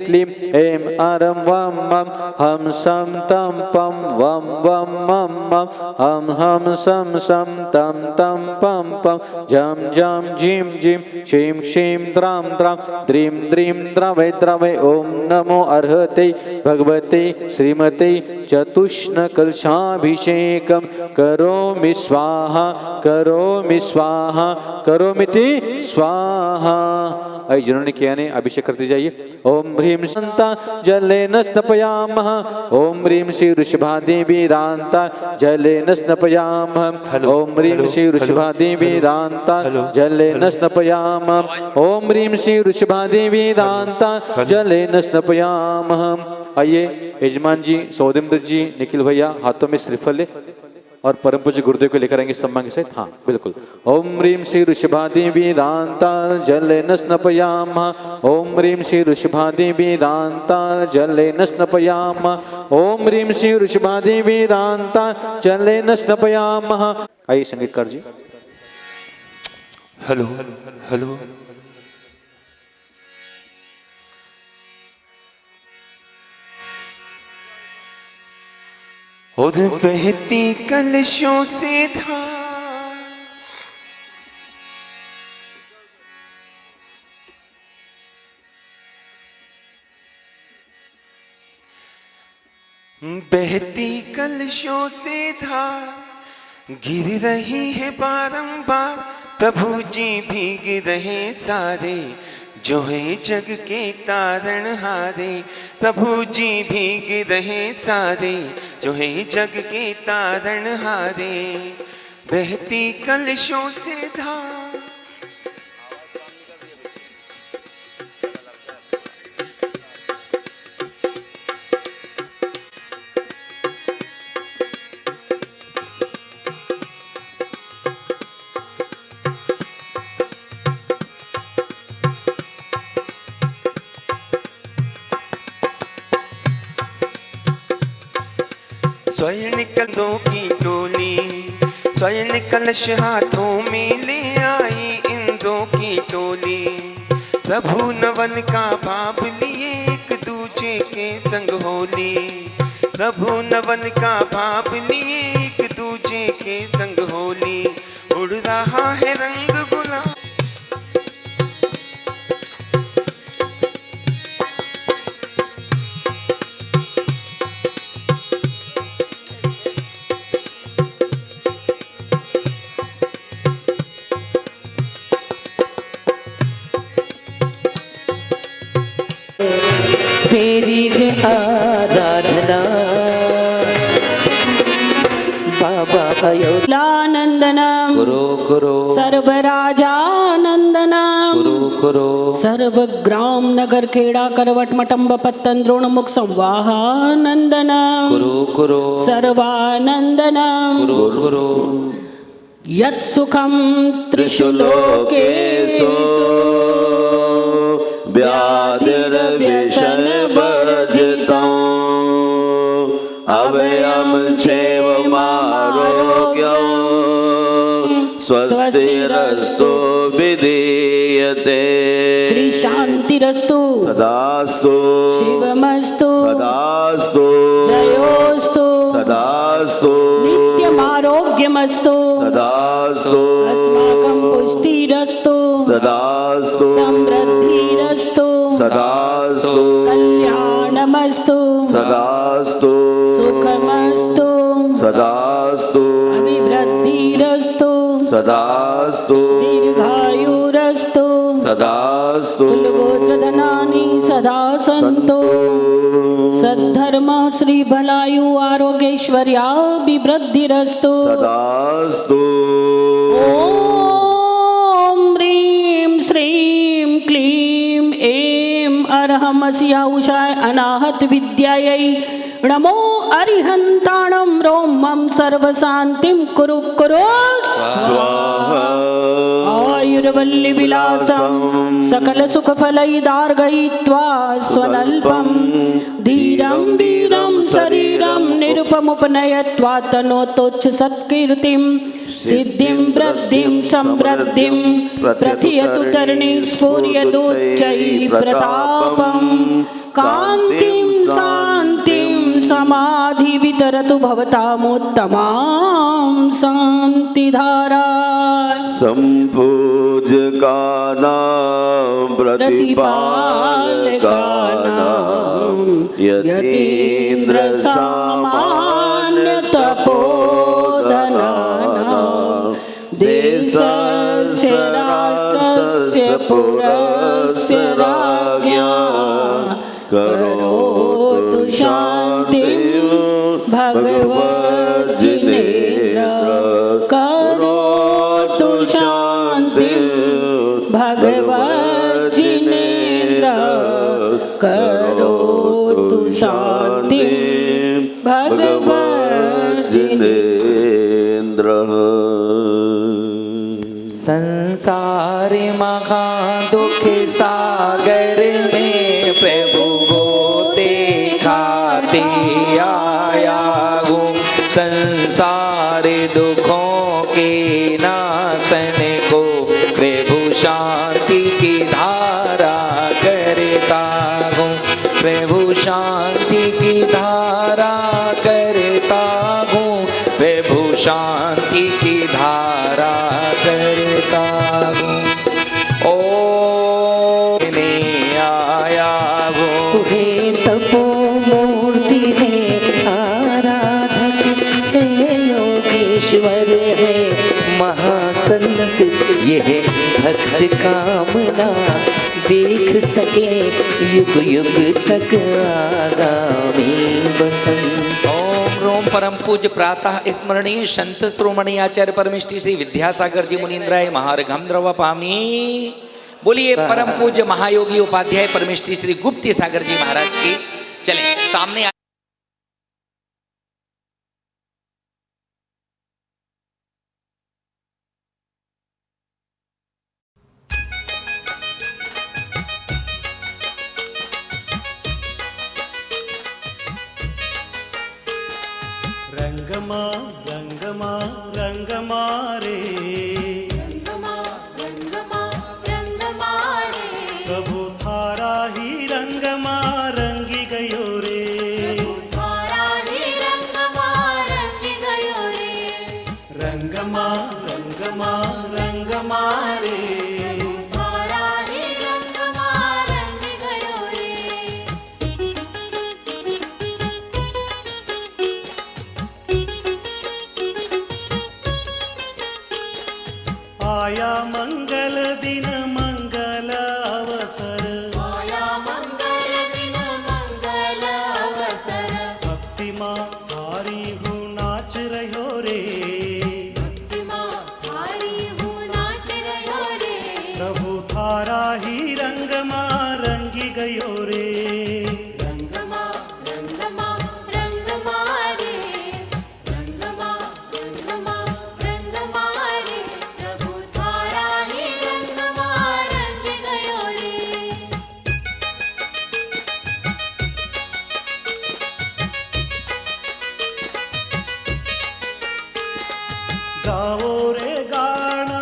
क्लीं ऐं अरं वं मं हम सं तं पं वं वं मं मं हम सं सं तं तं पं पं जं जं जीं जीं शीं शीं द्रां द्रां द्रीं द्रीं द्रवै द्रवै ॐ नमो अर्हते भगवते श्रीमते चतुष्णकलशाभिषेकं करोमि स्वाहा करोमिति स्वाहा। आई जिन्होंने किया ने अभिषेक करते जाइए। ओम ह्रीं शांता जलेन स्नपयामः। ओम ह्रीं श्री वृषभादेवी रांता जलेन स्नपयामः। ओम ह्रीं श्री वृषभादेवी रांता जलेन स्नपयामः। ओम ह्रीं श्री वृषभादेवी रांता जलेन स्नपयामः। आइए यजमान जी, सौदेंद्र जी, निखिल भैया हाथों में श्रीफल ले और परम पूज्य गुरुदेव को लेकर आएंगे सम्मान के साथ। हाँ बिल्कुल। ओम ह्रीं श्री वृषभादेवी रांता जलेन स्नपयामः। ओम ह्रीं श्री वृषभादेवी रांता जलेन स्नपयामः। ओम ह्रीं श्री वृषभादेवी रांता जलेन स्नपयामः। आइए संगीतकार जी। Hello hello. और बहती कलशों से धार बहती कलशों से धार गिर रही है बारंबार। प्रभु जी भीग रहे सारे जो है जग के तारणहारे। प्रभु जी भीग रहे सारे जो है जग के तारणहारे। बहती कलशों से धार स्वर्ण कलशों की टोली, स्वर्ण कलश हाथों में ले आई इंद्रों की टोली। प्रभु नवन का भाव लिए एक दूजे के संग होली। प्रभु नवन का भाव लिए एक दूजे के संग होली। उड़ रहा है रंग गुलाल तेरी आराधना बाबा अयोध्यानंदनम गुरु गुरु सर्वराजानंदनम गुरु गुरु सर्वग्राम नगर खेड़ा करवट मटम्ब पत्तन द्रोण मुख संवाहानंदनम गुरु गुरु सर्वानंदनम गुरु गुरु यत् सुखम त्रिषु लोकेषु व्याधिर्व्यसनवर्जितं अभयं चैवमारोग्यं स्वस्तिरस्तु विधीयते। श्री शांतिरस्तु सदास्तु शिवमस्तु सदास्तु जयोस्तु सदास्तु नित्यमारोग्यमस्तु सदास्तु अस्माकं पुष्टिरस्तु सदास्तु समृद्धिरस्तु सदास्तु कल्याणमस्तु सदास्तु सुखमस्तु सदास्तु अभिवृद्धिरस्तु सदास्तु दीर्घायुरस्तु सदास्तु कुलगोत्रधनानि सदा सन्तु सद्धर्म श्री भलायु आरोग्यैश्वर्याभिवृद्धिरस्तु सदास्तु ओम ह्रीं श्रीं क्लीं ऐं अरहमस्या उषाय अनाहत विद्यायै नमो अरिहन्ताणं रों मं सर्वशान्तिं कुरु कुरु स्वाहा। आयुर्वल्ली विलासं सकल सुख फलैदार्गयित्वा स्वनल्पं धीरा गंभीरं शरीरं निरुपमुपनयत्वा तनोतोच्च सत्कीर्तिं सिद्धिं वृद्धिं समृद्धिं प्रथियतु तरणि स्फुर्यदुच्चैः प्रतापं कान्तिं शान्तिं समाधि वितरतु भवतामुत्तमां शान्तिधारा संपूजकानां प्रतिपालकानां यतीन्द्र सामान्य तपोधनानां देशस्य राष्ट्रस्य पुरस्य राज्ञा करोतु शान्तिं भगवज्जिनेन्द्र करोतु शान्तिं भगवज्जिनेन्द्र करोतु शान्तिं भगवज्जिनेन्द्र। संसार महा दुख सागर में प्रभु को देखते आया हूँ। संसार दुखों के नाशन को प्रभु शांति की धारा करता हूँ। प्रभु शांति की धारा करता हूँ। प्रभु शांति की धारा करता हूँ। ओ ने आया हूँ। हे तपोमूर्ति है आराधक है योगेश्वर है महासंत यह भक्त कामना देख सके युग युग तक आगामी बसंत। ओम रोम परम पूज्य प्रातः स्मरणीय संत श्रोमणी आचार्य परमेष्टि श्री विद्यासागर जी मुनीन्द्राय महार्घम द्रव पामी। बोलिए परम पूज्य महायोगी उपाध्याय परमेष्टि श्री गुप्त सागर जी महाराज की। चले सामने रंगमा रंगमा रंगमा रे रंगमा रंगमा रंगमा रे प्रभु थारा ही रंगमा रंगी गयो रे थारा ही रंगमा रंगी गयो रे रंगमा रंगमा रंगमा रे थारा ही रंगमा रंगी गयो रे आया मंगल दिन मंगल अवसर आया मंगल दिन मंगल अवसर भक्तिमा थारी हूँ नाच रहो रे भक्तिमा थारी हूँ नाच रहो रे प्रभु थारा ही रंगमा रंगी गयो रे रंगमा रंगमा रंगमा रे रंगमा रंगमा रंगमा रे प्रभु थारा ही रंगमा रंग गयो रे गाओ रे गाना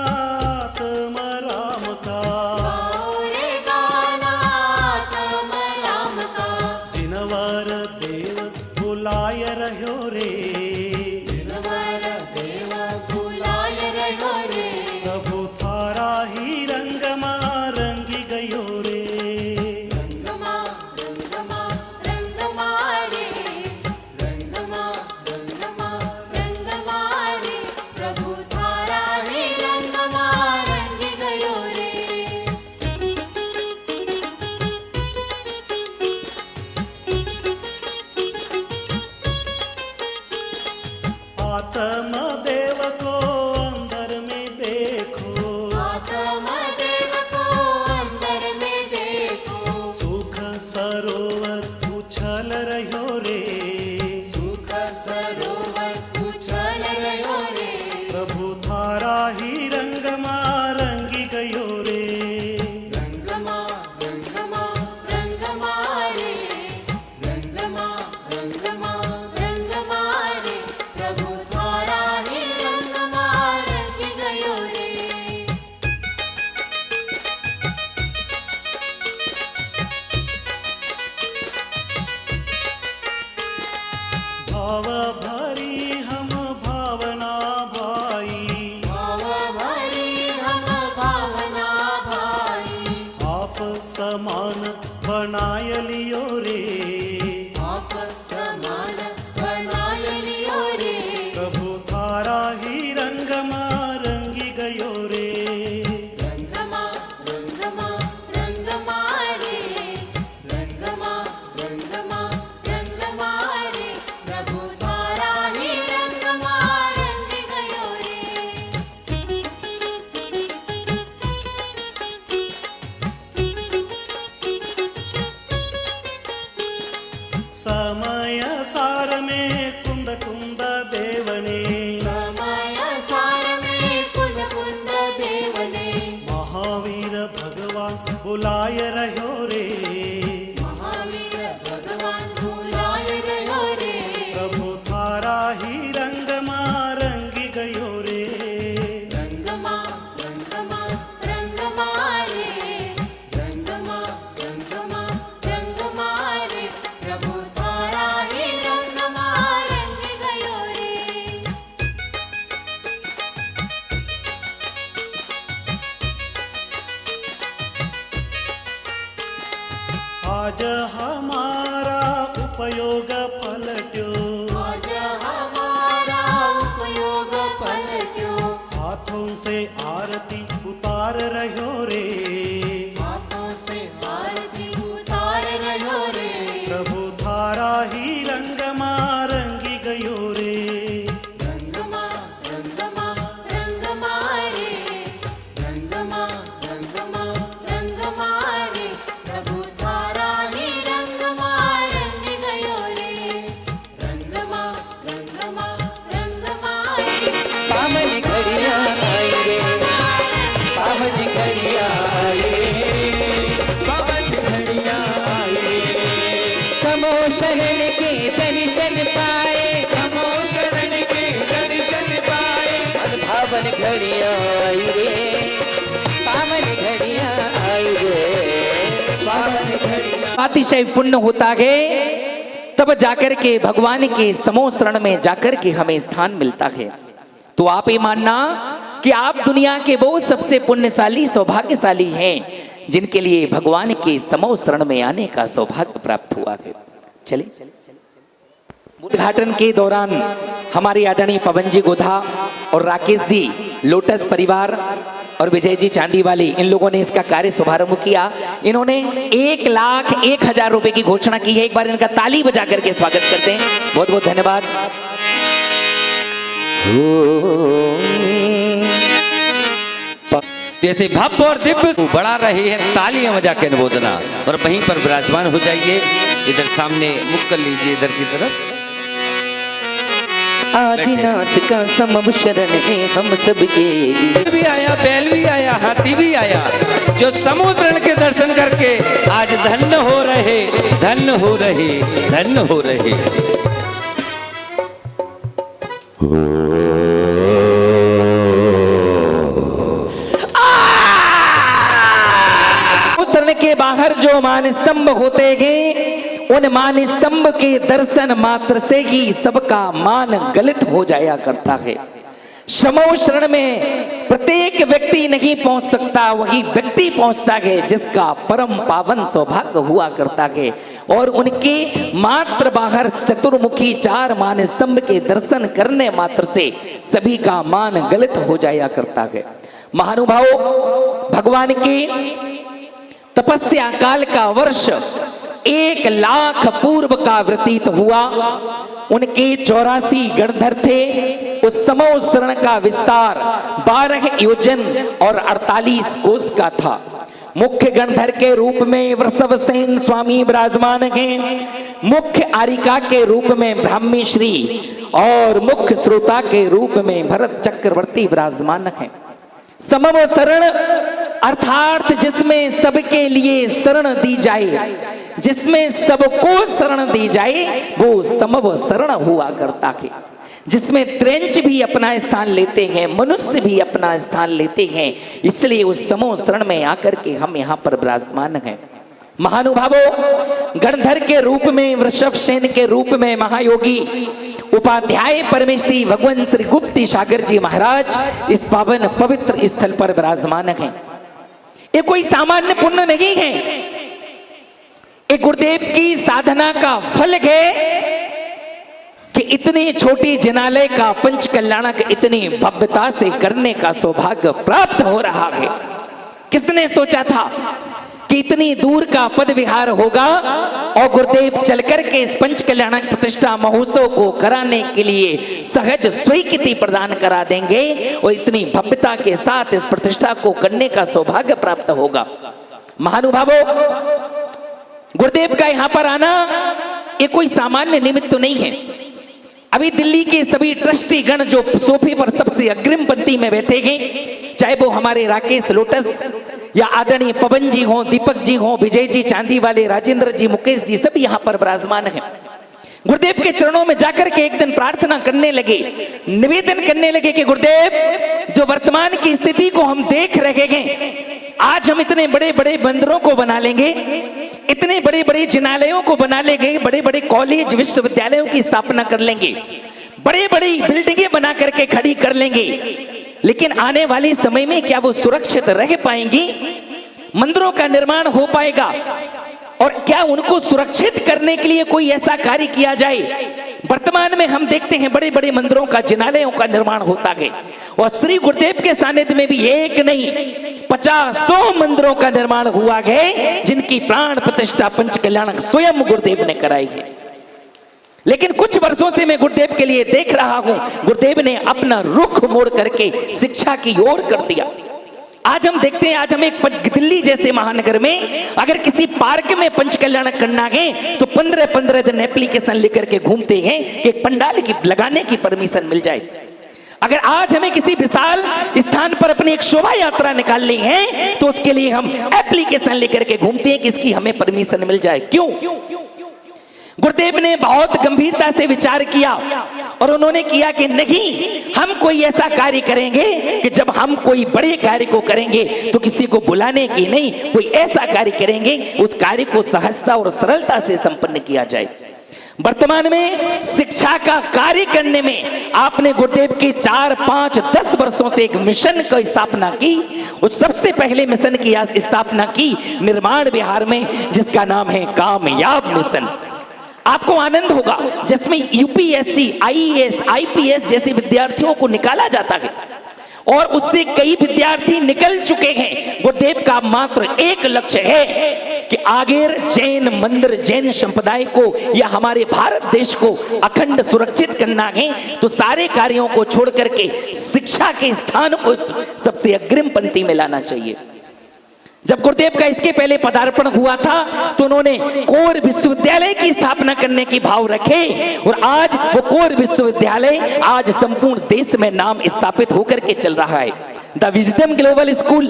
तम राम का गाओ रे गाना तम राम का जिनवर देव बुलाय रहो रे जिनवर देव बुलाय रहो रे प्रभु थारा ही रंगमा रंगी गयो रे रंगमा रंगमा रंगमा रे रंगमा रंगमा रंगमा रे प्रभु थारा ही रंगमा रंग गयो रे आत्मा देव को अंदर में देखो आत्मा देव को अंदर में देखो सुख सरोवर उछल रहो रे सुख सरोवर उछल रहो रे प्रभु थारा ही रंगमा रंगी गयो रे रंगमा रंगमा रंगमा रे रंगमा लियो रे, आप समान बनाय लियो रे, प्रभु थारा ही रंगमा रंगी गयो रे, रंगमा रंगमा रंगमा रे, रंगमा रंगमा रंगमा रे, प्रभु तारा ही रंगमा रंग गयो रे। समय सार में कुंद कुंद देवने, समय सार में कुंद कुंद देवने, महावीर भगवान बुलाय रहो रे, महावीर भगवान बुलाय रहो रे, प्रभु थारा ही रंगमा रंगी गयो रे, रंगमा रंगमा रंगमा रे, रंगमा रंगमा रंगमा रे, प्रभु तारा ही रंगमा रंग गयो रे। आज हमारा उपयोग पलट्यो, आज हमारा उपयोग पलट्यो, हाथों से आरती उतार रहो रे, हाथों से आरती उतार रहो रे, प्रभु थारा ही रंगमा रंगी गयो रे, रंगमा रंगमा रंगमा रे, रंगमा रंगमा रंगमा रे, प्रभु तारा ही रंगमा रंग गयो रे, रंगमा रंगमा रंगमा रे। पावन घड़िया आई रे, पावन घड़िया आई रे, पावन घड़िया आई रे, समो शरण के दर्शन पाए, समो शरण के दर्शन पाए, पावन घड़िया आई रे, पावन घड़िया आई रे, पावन घड़िया। अतिशय पुण्य होता है तब जाकर के भगवान के समो शरण में जाकर के हमें स्थान मिलता है। तो आप ये मानना कि आप दुनिया के वो सबसे पुण्यशाली सौभाग्यशाली हैं जिनके लिए भगवान के समो शरण में आने का सौभाग्य प्राप्त हुआ है। चले उद्घाटन के दौरान हमारे आदरणीय पवन जी गोधा और राकेश जी लोटस परिवार और विजय जी चांदी वाली, इन लोगों ने इसका कार्य शुभारंभ किया। इन्होंने 1,01,000 रुपए की घोषणा की है। एक बार इनका ताली बजा करके स्वागत करते हैं। बहुत बहुत धन्यवाद। जैसे भव्य और दिव्य बढ़ा रहे हैं, तालियां बजा के अनुमोदना। और वहीं पर विराजमान हो जाइए, इधर सामने मुख कर लीजिए, इधर की तरफ। आदिनाथ का समम शरण है हम सबके, भी आया, बैल भी आया, हाथी भी आया, जो समो शरण के दर्शन करके आज धन्य हो रहे, धन्य हो रहे, धन्य हो रहे। शरण के बाहर जो मान स्तंभ होते हैं, उन मान स्तंभ के दर्शन मात्र से ही सबका मान गलित हो जाया करता है। समो शरण में प्रत्येक व्यक्ति नहीं पहुंच सकता, वही व्यक्ति पहुंचता है जिसका परम पावन सौभाग्य हुआ करता है। और उनके मात्र बाहर चतुर्मुखी 4 मान स्तंभ के दर्शन करने मात्र से सभी का मान गलित हो जाया करता है। महानुभाव, भगवान के तपस्या काल का वर्ष 1 लाख पूर्व का व्यतीत हुआ। उनके 84 गणधर थे। उस समो शरण का विस्तार 12 योजन और 48 कोस का था। मुख्य गणधर के रूप में वृषभ सेन स्वामी विराजमान हैं। मुख्य आरिका के रूप में ब्राह्मी श्री और मुख्य श्रोता के रूप में भरत चक्रवर्ती विराजमान हैं। समम शरण अर्थात जिसमें सबके लिए शरण दी जाए, जिसमें सबको शरण दी जाए, वो समव शरण हुआ करता है। जिसमें त्रेंच भी अपना स्थान लेते हैं, मनुष्य भी अपना स्थान लेते हैं। इसलिए उस समो शरण में आकर के हम यहाँ पर विराजमान हैं। महानुभावों, गणधर के रूप में, वृषभ सेन के रूप में महायोगी उपाध्याय परमेष्ठी भगवान श्री गुप्ती सागर जी महाराज इस पावन पवित्र स्थल पर विराजमान हैं। ये कोई सामान्य पुण्य नहीं है। एक गुरुदेव की साधना का फल है कि इतनी छोटी जिनालय का पंच कल्याणक इतनी भव्यता से करने का सौभाग्य प्राप्त हो रहा है। किसने सोचा था कि इतनी दूर का पद विहार होगा और गुरुदेव चलकर के इस पंच कल्याणक प्रतिष्ठा महोत्सव को कराने के लिए सहज स्वीकृति प्रदान करा देंगे और इतनी भव्यता के साथ इस प्रतिष्ठा को करने का सौभाग्य प्राप्त होगा। महानुभावों, गुरुदेव का यहाँ पर आना ये कोई सामान्य निमित्त तो नहीं है। अभी दिल्ली के सभी ट्रस्टी गण जो सोफे पर सबसे अग्रिम पंक्ति में बैठे हैं, चाहे वो हमारे राकेश लोटस या आदरणीय पवन जी हो, दीपक जी हो, विजय जी चांदी वाले, राजेंद्र जी, मुकेश जी, सभी यहाँ पर विराजमान हैं। गुरुदेव के चरणों में जाकर के एक दिन प्रार्थना करने लगे, निवेदन करने लगे कि गुरुदेव, जो वर्तमान की स्थिति को हम देख रहे हैं, आज हम इतने बड़े बड़े मंदिरों को बना लेंगे, इतने बड़े बड़े जिनालयों को बना लेंगे, बड़े बड़े कॉलेज विश्वविद्यालयों की स्थापना कर लेंगे, बड़े बड़ी बिल्डिंगें बना करके खड़ी कर लेंगे, लेकिन आने वाले समय में क्या वो सुरक्षित रह पाएंगी? मंदिरों का निर्माण हो पाएगा? और क्या उनको सुरक्षित करने के लिए कोई ऐसा कार्य किया जाए? वर्तमान में हम देखते हैं बड़े बड़े मंदिरों का, जिनालयों का निर्माण होता है और श्री गुरुदेव के सानिध्य में भी एक नहीं 50 मंदिरों का निर्माण हुआ है, जिनकी प्राण प्रतिष्ठा पंच कल्याणक स्वयं गुरुदेव ने कराई है। लेकिन कुछ वर्षों से मैं गुरुदेव के लिए देख रहा हूं, गुरुदेव ने अपना रुख मोड़ करके शिक्षा की ओर कर दिया। आज हम देखते हैं, आज हम एक दिल्ली जैसे महानगर में अगर किसी पार्क में पंच कल्याण करना है तो 15-15 दिन एप्लीकेशन लेकर के घूमते हैं कि एक पंडाल की लगाने की परमिशन मिल जाए। अगर आज हमें किसी विशाल स्थान पर अपनी एक शोभा यात्रा निकालनी है तो उसके लिए हम एप्लीकेशन लेकर के घूमते हैं कि इसकी हमें परमिशन मिल जाए। क्यों? गुरुदेव ने बहुत गंभीरता से विचार किया और उन्होंने किया कि नहीं, हम कोई ऐसा कार्य करेंगे कि जब हम कोई बड़े कार्य को करेंगे तो किसी को बुलाने की नहीं, कोई ऐसा कार्य करेंगे उस कार्य को सहजता और सरलता से संपन्न किया जाए। वर्तमान में शिक्षा का कार्य करने में आपने गुरुदेव के 4, 5, 10 वर्षों से एक मिशन की स्थापना की। उस सबसे पहले मिशन की स्थापना की निर्माण बिहार में, जिसका नाम है कामयाब मिशन। आपको आनंद होगा, जिसमें यूपीएससी, आईएएस, आईपीएस जैसे विद्यार्थियों को निकाला जाता है और उससे कई विद्यार्थी निकल चुके हैं। गुरुदेव का मात्र एक लक्ष्य है कि आगेर जैन मंदिर, जैन संप्रदाय को या हमारे भारत देश को अखंड सुरक्षित करना है, तो सारे कार्यों को छोड़ करके शिक्षा के स्थान को सबसे अग्रिम पंक्ति में लाना चाहिए। जब गुरुदेव का इसके पहले पदार्पण हुआ था तो उन्होंने कोर विश्वविद्यालय की स्थापना करने की भाव रखे और आज वो कोर विश्वविद्यालय आज संपूर्ण देश में नाम स्थापित होकर के चल रहा है। द विजडम ग्लोबल स्कूल,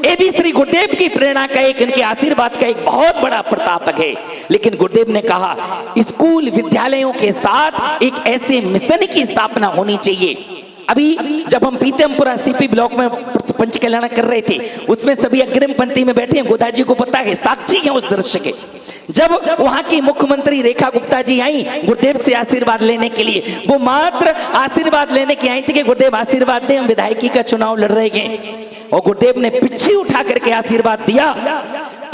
ये भी श्री गुरुदेव की प्रेरणा का एक, इनके आशीर्वाद का एक बहुत बड़ा प्रतापक है। लेकिन गुरुदेव ने कहा स्कूल विद्यालयों के साथ एक ऐसे मिशन की स्थापना होनी चाहिए। अभी जब हम पीतमपुरा सीपी ब्लॉक में पंच कल्याण कर रहे थे, उसमें सभी अग्रिम पंक्ति में बैठे हैं, गोदा जी को पता है, साक्षी हैं उस दृश्य के। जब वहां की मुख्यमंत्री रेखा गुप्ता जी आई गुरुदेव से आशीर्वाद लेने के लिए, वो मात्र आशीर्वाद लेने की आई थी कि गुरुदेव आशीर्वाद दें, हम विधायकी का चुनाव लड़ रहे हैं, और गुरुदेव ने पिछी उठा करके आशीर्वाद दिया।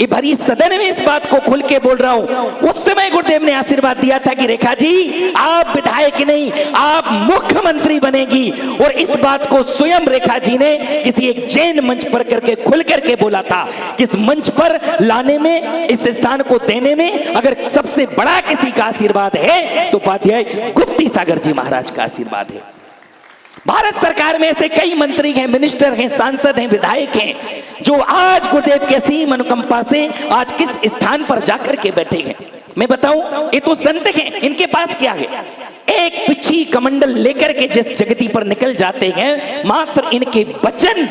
ये भरी सदन में इस बात को खुल के बोल रहा हूं, उस समय गुरुदेव ने आशीर्वाद दिया था कि रेखा जी आप विधायक नहीं, आप मुख्यमंत्री बनेगी। और इस बात को स्वयं रेखा जी ने किसी एक जैन मंच पर करके खुल करके बोला था कि इस मंच पर लाने में, इस स्थान को देने में अगर सबसे बड़ा किसी का आशीर्वाद है तो उपाध्याय गुप्ती सागर जी महाराज का आशीर्वाद है। भारत सरकार में ऐसे कई मंत्री हैं, मिनिस्टर हैं, सांसद हैं, विधायक हैं, जो आज गुरुदेव की असीम अनुकंपा से आज किस स्थान पर जाकर के बैठे हैं। मैं बताऊं, ये तो संत हैं, इनके पास क्या है? एक पिछी कमंडल लेकर के जिस जगती पर निकल जाते हैं, मात्र इनके वचन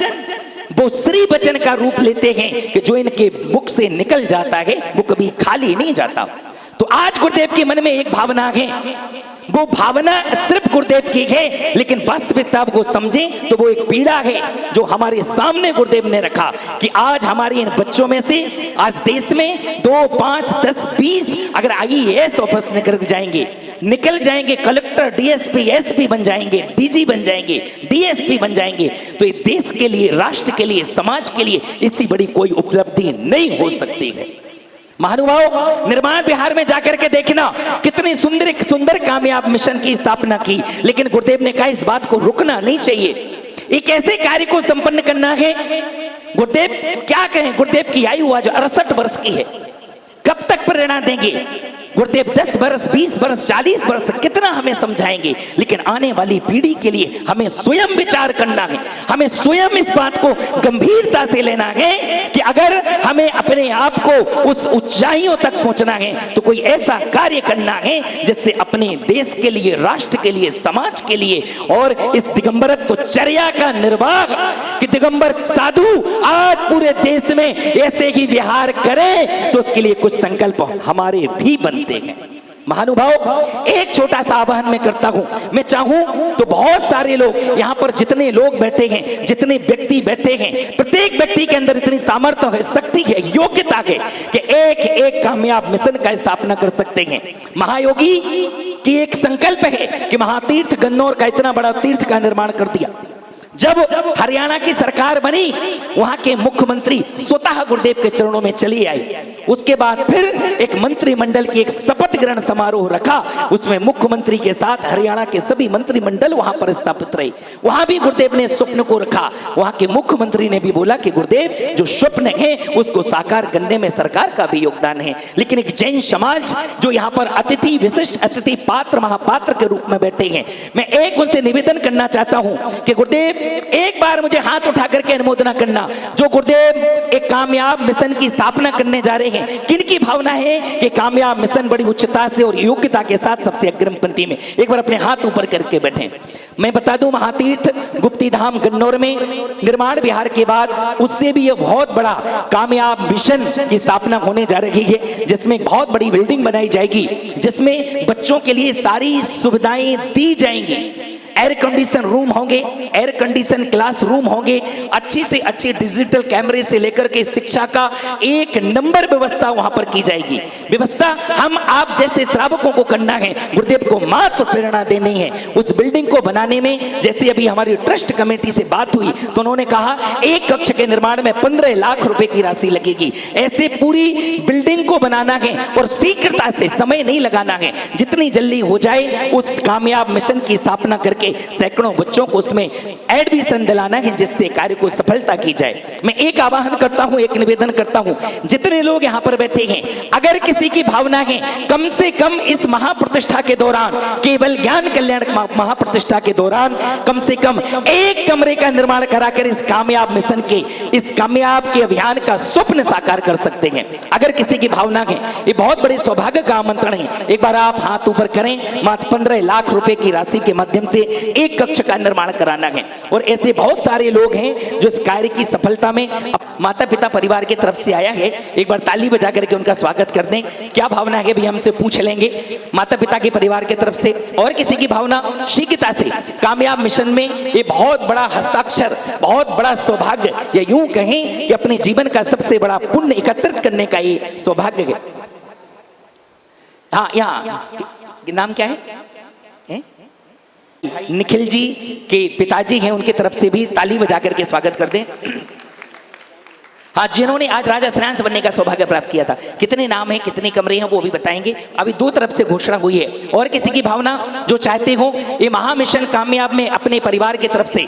वो श्री वचन का रूप लेते हैं कि जो इनके मुख से निकल जाता है वो कभी खाली नहीं जाता। तो आज गुरुदेव के मन में एक भावना है, वो भावना सिर्फ गुरुदेव की है, लेकिन वास्तविकता को समझें तो वो एक पीड़ा है जो हमारे सामने गुरुदेव ने रखा कि आज हमारे इन बच्चों में से आज देश में 2, 5, 10, 20 अगर आईएएस ऑफिस निकल जाएंगे, कलेक्टर, डीएसपी, एसपी बन जाएंगे, डीजी बन जाएंगे, डीएसपी बन जाएंगे, तो ये देश के लिए, राष्ट्र के लिए, समाज के लिए इससे बड़ी कोई उपलब्धि नहीं हो सकती है। महानुभाव, निर्माण बिहार में जाकर के देखना कितनी सुंदर सुंदर कामयाब मिशन की स्थापना की, लेकिन गुरुदेव ने कहा इस बात को रुकना नहीं चाहिए, एक ऐसे कार्य को संपन्न करना है। गुरुदेव क्या कहें, गुरुदेव की आयु आज 68 वर्ष की है, कब तक प्रेरणा देंगे गुरुदेव? 10 वर्ष, 20 वर्ष, 40 वर्ष कितना हमें समझाएंगे, लेकिन आने वाली पीढ़ी के लिए हमें स्वयं विचार करना है, हमें स्वयं इस बात को गंभीरता से लेना है कि अगर हमें अपने आप को उस ऊंचाइयों तक पहुंचना है तो कोई ऐसा कार्य करना है जिससे अपने देश के लिए, राष्ट्र के लिए, समाज के लिए और इस दिगंबरत्व चर्या का निर्वाह कि दिगंबर साधु आज पूरे देश में ऐसे ही विहार करें, तो उसके लिए कुछ संकल्प हमारे भी बनते हैं। महानुभाव, एक छोटा सा आह्वान मैं करता हूं, मैं चाहूं तो बहुत सारे लोग यहाँ पर जितने लोग बैठे हैं, जितने व्यक्ति बैठे हैं, प्रत्येक व्यक्ति के अंदर इतनी सामर्थ्य है, शक्ति है, योग्यता है कि एक एक कामयाब मिशन का स्थापना कर सकते हैं। महायोगी की एक संकल्प है कि महातीर्थ गन्नौर का इतना बड़ा तीर्थ का निर्माण कर दिया। जब हरियाणा की सरकार बनी, वहां के मुख्यमंत्री स्वतः गुरुदेव के चरणों में चली आई। उसके बाद फिर एक मंत्रिमंडल की एक शपथ ग्रहण समारोह रखा, उसमें मुख्यमंत्री के साथ हरियाणा के सभी मंत्रिमंडल वहां पर स्थापित रहे। वहां भी गुरुदेव ने स्वप्न को रखा, वहां के मुख्यमंत्री ने भी बोला कि गुरुदेव जो स्वप्न है उसको साकार करने में सरकार का भी योगदान है। लेकिन एक जैन समाज जो यहाँ पर अतिथि, विशिष्ट अतिथि, पात्र, महापात्र के रूप में बैठे हैं, मैं एक उनसे निवेदन करना चाहता हूं कि गुरुदेव एक बार मुझे हाथ उठा करके अनुमोदना करना, जो गुरुदेव एक कामयाब मिशन की स्थापना करने जा रहे हैं, किनकी भावना है कि कामयाब मिशन बड़ी उच्चता से और योग्यता के साथ सबसे अग्रिम पंक्ति में एक बार अपने हाथ ऊपर करके बैठे। मैं बता दूं, महातीर्थ गुप्ती धाम गन्नौर में निर्माण विहार के बाद उससे भी यह बहुत बड़ा कामयाब मिशन की स्थापना होने जा रही है, जिसमें बहुत बड़ी बिल्डिंग बनाई जाएगी, जिसमें बच्चों के लिए सारी सुविधाएं दी जाएंगी। एयर कंडीशन रूम होंगे, एयर कंडीशन क्लास रूम होंगे, अच्छी से अच्छी डिजिटल कैमरे से लेकर के शिक्षा का एक नंबर व्यवस्था वहां पर की जाएगी। व्यवस्था हम आप जैसे श्रावकों को करना है, गुरुदेव को मात्र प्रेरणा देनी है। उस बिल्डिंग को बनाने में जैसे अभी हमारी ट्रस्ट कमेटी से बात हुई तो उन्होंने कहा एक कक्ष के निर्माण में 15 लाख रुपए की राशि लगेगी। ऐसे पूरी बिल्डिंग को बनाना है और शीघ्रता से, समय नहीं लगाना है, जितनी जल्दी हो जाए उस कामयाब मिशन की स्थापना करके सैकड़ों बच्चों को उसमें एडमिशन दिलाना है, जिससे कार्य को सफलता की जाए। मैं एक आह्वान करता हूं, एक निवेदन करता हूं, जितने लोग यहां पर बैठे हैं, अगर किसी की भावना है कम से कम इस महाप्रतिष्ठा के दौरान, केवल ज्ञान कल्याण महाप्रतिष्ठा के दौरान कम से कम एक कमरे का निर्माण कराकर इस कामयाब मिशन के, इस कामयाब के अभियान का स्वप्न साकार कर सकते हैं। अगर किसी की भावना है, ये बहुत बड़े सौभाग्य का आमंत्रण है। एक बार आप हाथ ऊपर करें, मात्र 15 लाख रुपए की राशि के माध्यम से एक कक्ष का निर्माण कराना है। और ऐसे बहुत सारे लोग हैं जो इस कार्य की सफलता में माता पिता परिवार की तरफ से आया है। एक बार ताली बजा करके उनका स्वागत कर दें। क्या भावना है भी हमसे पूछ लेंगे माता पिता के परिवार की तरफ से, और किसी की भावना शीघ्रता से। कामयाब मिशन में ये बहुत बड़ा हस्ताक्षर, बहुत बड़ा सौभाग्य, या यूं कहें कि अपने जीवन का सबसे बड़ा पुण्य एकत्रित करने का ये सौभाग्य है। हाँ, यहाँ नाम क्या है? निखिल जी के पिताजी हैं, उनकी तरफ से भी ताली बजा करके स्वागत कर दें। हाँ, जिन्होंने आज राजा श्रेयांश बनने का सौभाग्य प्राप्त किया था। कितने नाम हैं, कितने कमरे हैं, वो भी बताएंगे। अभी 2 तरफ से घोषणा हुई है। और किसी की भावना जो चाहते हो ये महामिशन कामयाब में अपने परिवार की तरफ से,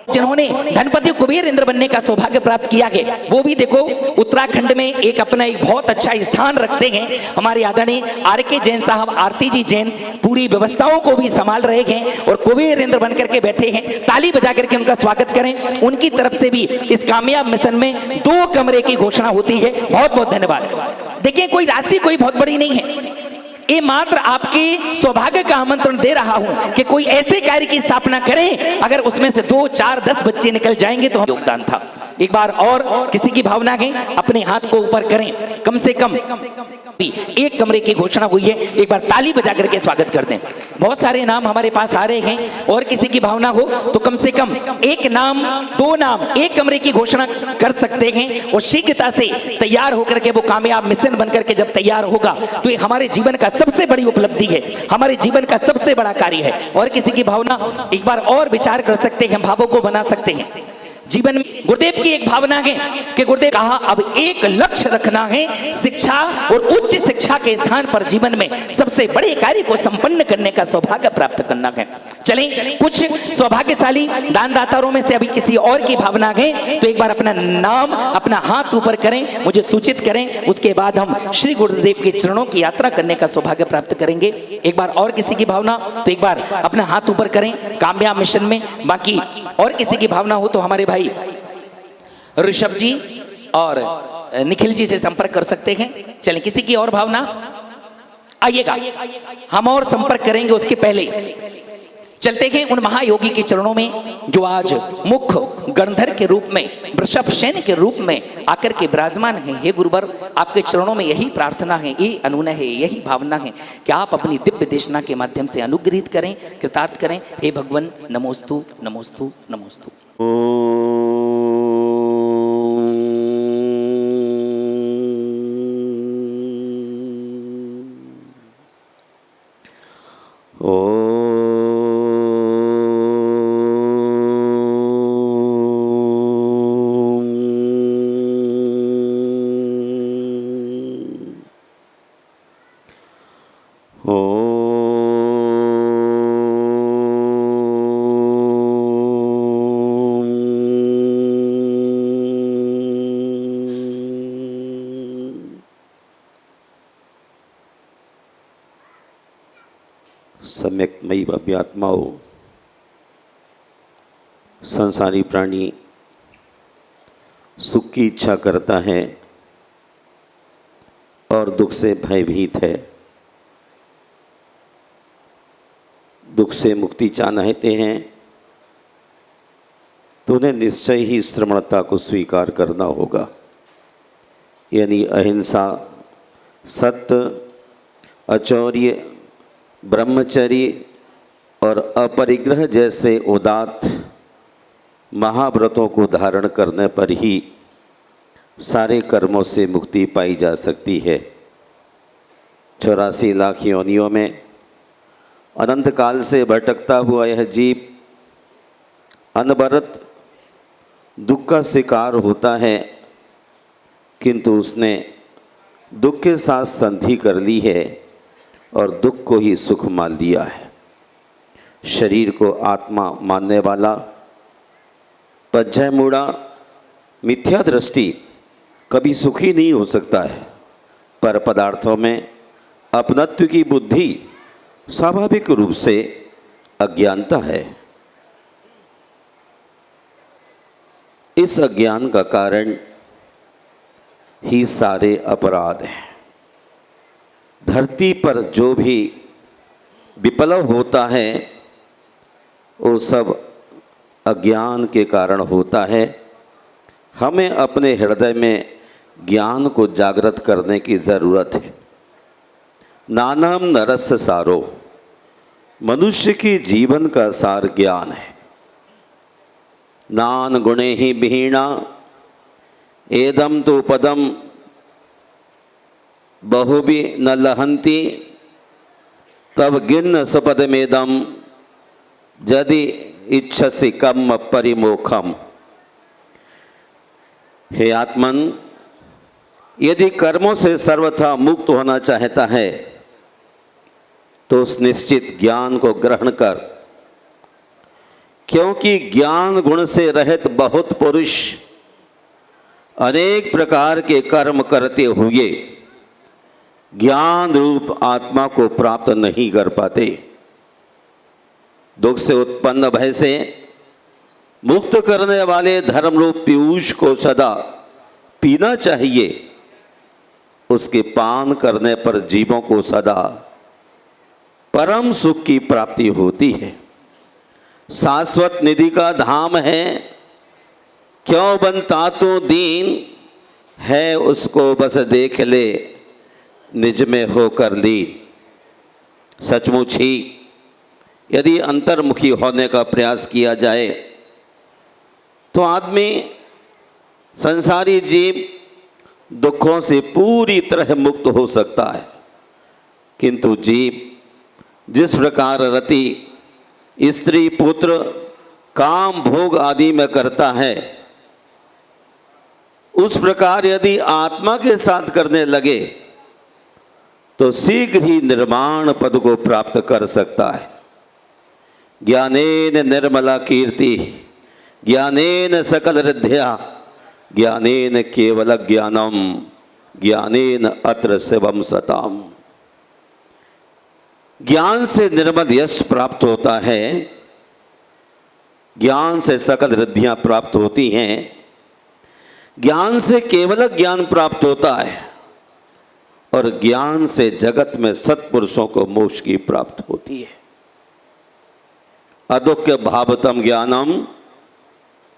जिन्होंने धनपति कुबेर इंद्र बनने का सौभाग्य प्राप्त किया है, वो भी देखो उत्तराखंड में एक अपना एक बहुत अच्छा स्थान रखते हैं। हमारे आदरणीय RK जैन साहब, आरती जी जैन पूरी व्यवस्थाओं को भी संभाल रहे हैं और कुबेर इंद्र बनकर के बैठे हैं। ताली बजा करके उनका स्वागत करें। उनकी तरफ से भी इस कामयाब मिशन में 2 कमरे की घोषणा होती है। बहुत बहुत धन्यवाद। देखिए, कोई राशि कोई बहुत बड़ी नहीं है, ये मात्र आपके सौभाग्य का आमंत्रण दे रहा हूं कि कोई ऐसे कार्य की स्थापना करें, अगर उसमें से 2, 4, 10 बच्चे निकल जाएंगे तो योगदान था। एक बार और किसी की भावना है, अपने हाथ को ऊपर करें। कम से कम 1 कमरे की घोषणा हुई है। एक बार ताली बजा करके स्वागत कर दें। बहुत सारे नाम हमारे पास आ रहे हैं, और किसी की भावना हो तो कम से कम 1 नाम, 2 नाम, 1 कमरे की घोषणा कर सकते हैं। और शीघ्रता से तैयार होकर के वो कामयाब मिशन बनकर के जब तैयार होगा तो ये हमारे जीवन का सबसे बड़ी उपलब्धि है, हमारे जीवन का सबसे बड़ा कार्य है। और किसी की भावना, एक बार और विचार कर सकते हैं, भावों को बना सकते हैं। जीवन में गुरुदेव की एक भावना है कि गुरुदेव कहा अब एक लक्ष्य रखना है, शिक्षा और उच्च शिक्षा के स्थान पर जीवन में सबसे बड़े कार्य को संपन्न करने का सौभाग्य प्राप्त करना है। चलें, कुछ सौभाग्यशाली दानदाताओं में से अभी किसी और की भावना है तो एक बार अपना नाम, अपना हाथ ऊपर करें, मुझे सूचित करें, उसके बाद हम श्री गुरुदेव के चरणों की यात्रा करने का सौभाग्य प्राप्त करेंगे। एक बार और किसी की भावना तो एक बार अपना हाथ ऊपर करें कामयाब मिशन में। बाकी और किसी की भावना हो तो हमारे भाई ऋषभ जी और निखिल जी से संपर्क कर सकते हैं। चलें, किसी की और भावना आइएगा, हम और संपर्क करेंगे। उसके पहले चलते हैं उन महायोगी के चरणों में जो आज मुख्य गणधर के रूप में, वृषभ सेन के रूप में आकर के विराजमान हैं। हे गुरुवर, आपके चरणों में यही प्रार्थना है, ये अनुनय है, यही भावना है कि आप अपनी दिव्य देशना के माध्यम से अनुग्रहित करें, कृतार्थ करें। हे भगवान, नमोस्तु नमोस्तु नमोस्तु। सम्यक्मयी अव्यात्माओं, संसारी प्राणी सुख की इच्छा करता है और दुख से भयभीत है। दुख से मुक्ति चाहते हैं तो उन्हें निश्चय ही श्रमणता को स्वीकार करना होगा, यानी अहिंसा, सत्य, अचौर्य, ब्रह्मचर्य और अपरिग्रह जैसे उदात्त महाव्रतों को धारण करने पर ही सारे कर्मों से मुक्ति पाई जा सकती है। 84 लाख योनियों में अनंत काल से भटकता हुआ यह जीव अनवरत दुख का शिकार होता है, किंतु उसने दुख के साथ संधि कर ली है और दुख को ही सुख मान लिया है। शरीर को आत्मा मानने वाला पज्जय मूढ़ा मिथ्या दृष्टि कभी सुखी नहीं हो सकता है, पर पदार्थों में अपनत्व की बुद्धि स्वाभाविक रूप से अज्ञानता है। इस अज्ञान का कारण ही सारे अपराध हैं। धरती पर जो भी विप्लव होता है वो सब अज्ञान के कारण होता है। हमें अपने हृदय में ज्ञान को जागृत करने की ज़रूरत है। नानम नरस्य सारो, मनुष्य की जीवन का सार ज्ञान है। नान गुणे ही विहीणा एदम तो पदम बहुबी न लहंती तब गिन्न सपदमेदम यदि इच्छसि कम परिमोखम। हे आत्मन, यदि कर्मों से सर्वथा मुक्त होना चाहता है तो उस निश्चित ज्ञान को ग्रहण कर, क्योंकि ज्ञान गुण से रहित बहुत पुरुष अनेक प्रकार के कर्म करते हुए ज्ञान रूप आत्मा को प्राप्त नहीं कर पाते। दुख से उत्पन्न भय से मुक्त करने वाले धर्म रूप पीयूष को सदा पीना चाहिए। उसके पान करने पर जीवों को सदा परम सुख की प्राप्ति होती है। शाश्वत निधि का धाम है, क्यों बनता तो दीन है, उसको बस देख ले निज में होकर लीन। सचमुच ही यदि अंतर्मुखी होने का प्रयास किया जाए तो आदमी, संसारी जीव दुखों से पूरी तरह मुक्त हो सकता है। किंतु जीव जिस प्रकार रति, स्त्री, पुत्र काम भोग आदि में करता है, उस प्रकार यदि आत्मा के साथ करने लगे तो शीघ्र ही निर्माण पद को प्राप्त कर सकता है। ज्ञानेन निर्मला कीर्ति, ज्ञानेन सकल रिद्ध्या, ज्ञानेन केवल ज्ञानम, ज्ञानेन अत्र शिवम सताम। ज्ञान से निर्मल यश प्राप्त होता है, ज्ञान से सकल रिद्धियां प्राप्त होती हैं, ज्ञान से केवल ज्ञान प्राप्त होता है और ज्ञान से जगत में सत्पुरुषों को मोक्ष की प्राप्त होती है। अदुक्य भावतम ज्ञानम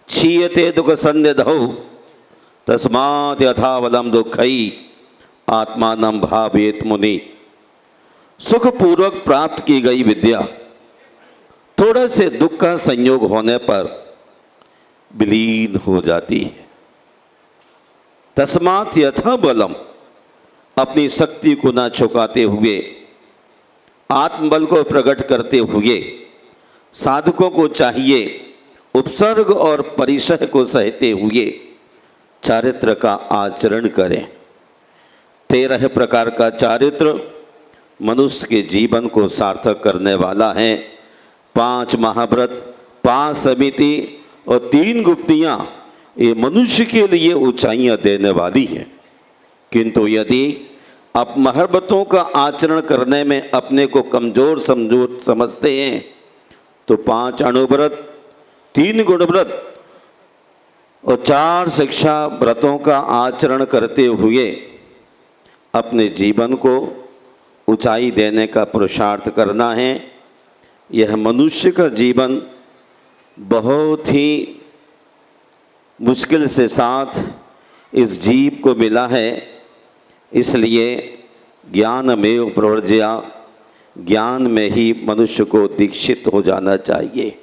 क्षीयते दुख सन्निधौ तस्मात् यथावलम दुखई आत्मानं भावेत मुनि। सुख पूर्वक प्राप्त की गई विद्या थोड़े से दुख का संयोग होने पर विलीन हो जाती है। तस्मात् यथा बलम, अपनी शक्ति को न चुकाते हुए, आत्मबल को प्रकट करते हुए साधकों को चाहिए उपसर्ग और परिसह को सहते हुए चारित्र का आचरण करें। 13 प्रकार का चारित्र मनुष्य के जीवन को सार्थक करने वाला है। 5 महाव्रत, 5 समिति और 3 गुप्तियाँ ये मनुष्य के लिए ऊंचाइयाँ देने वाली हैं। किंतु यदि आप महाव्रतों का आचरण करने में अपने को कमजोर समझते हैं तो 5 अणुव्रत, 3 गुणव्रत और 4 शिक्षा व्रतों का आचरण करते हुए अपने जीवन को ऊंचाई देने का पुरुषार्थ करना है। यह मनुष्य का जीवन बहुत ही मुश्किल से साथ इस जीव को मिला है, इसलिए ज्ञान में प्रवर्ज्या, ज्ञान में ही मनुष्य को दीक्षित हो जाना चाहिए।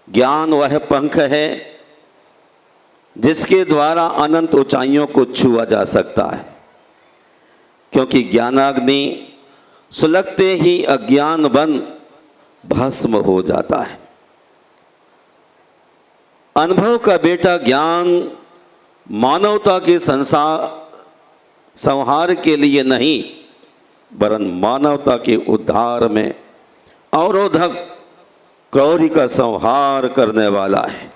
ज्ञान वह पंख है जिसके द्वारा अनंत ऊंचाइयों को छुआ जा सकता है, क्योंकि ज्ञानाग्नि सुलगते ही अज्ञान बन भस्म हो जाता है। अनुभव का बेटा ज्ञान मानवता के संहार के लिए नहीं, वरन मानवता के उद्धार में अवरोधक क्रौर्य का संहार करने वाला है।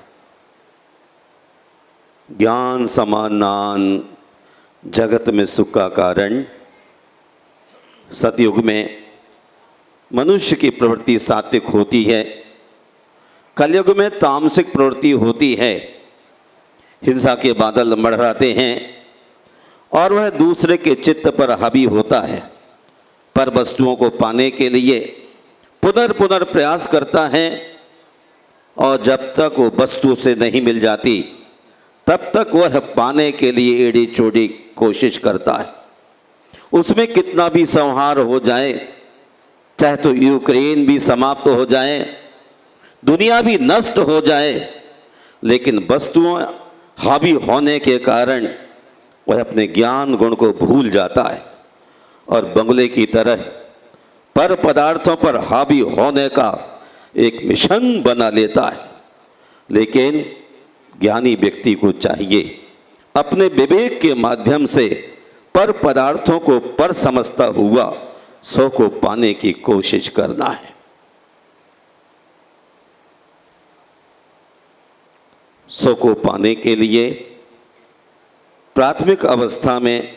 ज्ञान समानान जगत में सुख का कारण। सतयुग में मनुष्य की प्रवृत्ति सात्विक होती है, कलयुग में तामसिक प्रवृत्ति होती है। हिंसा के बादल मंडराते हैं और वह दूसरे के चित्त पर हावी होता है, पर वस्तुओं को पाने के लिए पुनर्पुनः प्रयास करता है और जब तक वो वस्तु से नहीं मिल जाती तब तक वह पाने के लिए एड़ी चोड़ी कोशिश करता है। उसमें कितना भी संहार हो जाए, चाहे तो यूक्रेन भी समाप्त हो जाए, दुनिया भी नष्ट हो जाए, लेकिन वस्तुओं हावी होने के कारण वह अपने ज्ञान गुण को भूल जाता है और बंगले की तरह पर पदार्थों पर हावी होने का एक मिशन बना लेता है। लेकिन ज्ञानी व्यक्ति को चाहिए अपने विवेक के माध्यम से पर पदार्थों को पर समझता हुआ सो को पाने की कोशिश करना है। सो को पाने के लिए प्राथमिक अवस्था में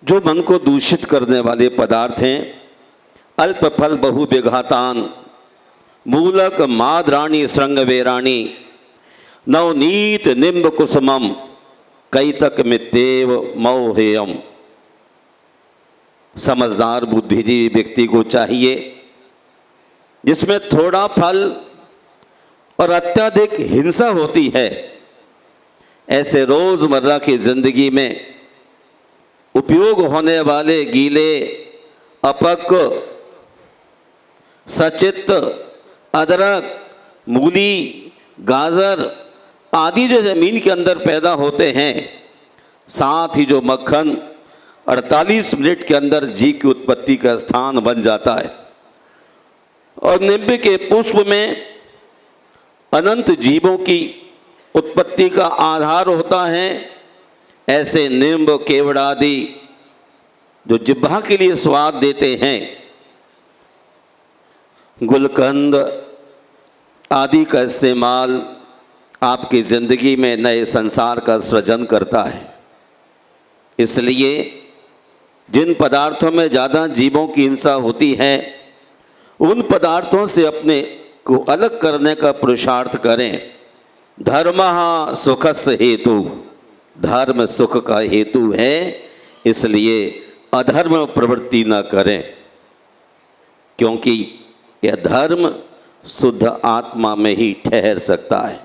जो मन को दूषित करने वाले पदार्थ हैं, अल्प फल बहु विघातान, मूलक माद्राणी श्रृंग वेराणी, नवनीत निम्ब कुसुमम, कैतक मित्येव मौहेयम। समझदार बुद्धिजीवी व्यक्ति को चाहिए जिसमें थोड़ा फल और अत्यधिक हिंसा होती है, ऐसे रोजमर्रा की जिंदगी में उपयोग होने वाले गीले, अपक, सचित, अदरक, मूली, गाजर आदि जो जमीन के अंदर पैदा होते हैं, साथ ही जो मक्खन 48 मिनट के अंदर जीव की उत्पत्ति का स्थान बन जाता है, और निम्ब के पुष्प में अनंत जीवों की उत्पत्ति का आधार होता है, ऐसे निम्ब केवड़ आदि जो जिह्वा के लिए स्वाद देते हैं, गुलकंद आदि का इस्तेमाल आपकी ज़िंदगी में नए संसार का सृजन करता है। इसलिए जिन पदार्थों में ज़्यादा जीवों की हिंसा होती है, उन पदार्थों से अपने को अलग करने का पुरुषार्थ करें। धर्मः सुखस्य हेतु, धर्म सुख का हेतु है, इसलिए अधर्म प्रवृत्ति न करें, क्योंकि यह धर्म शुद्ध आत्मा में ही ठहर सकता है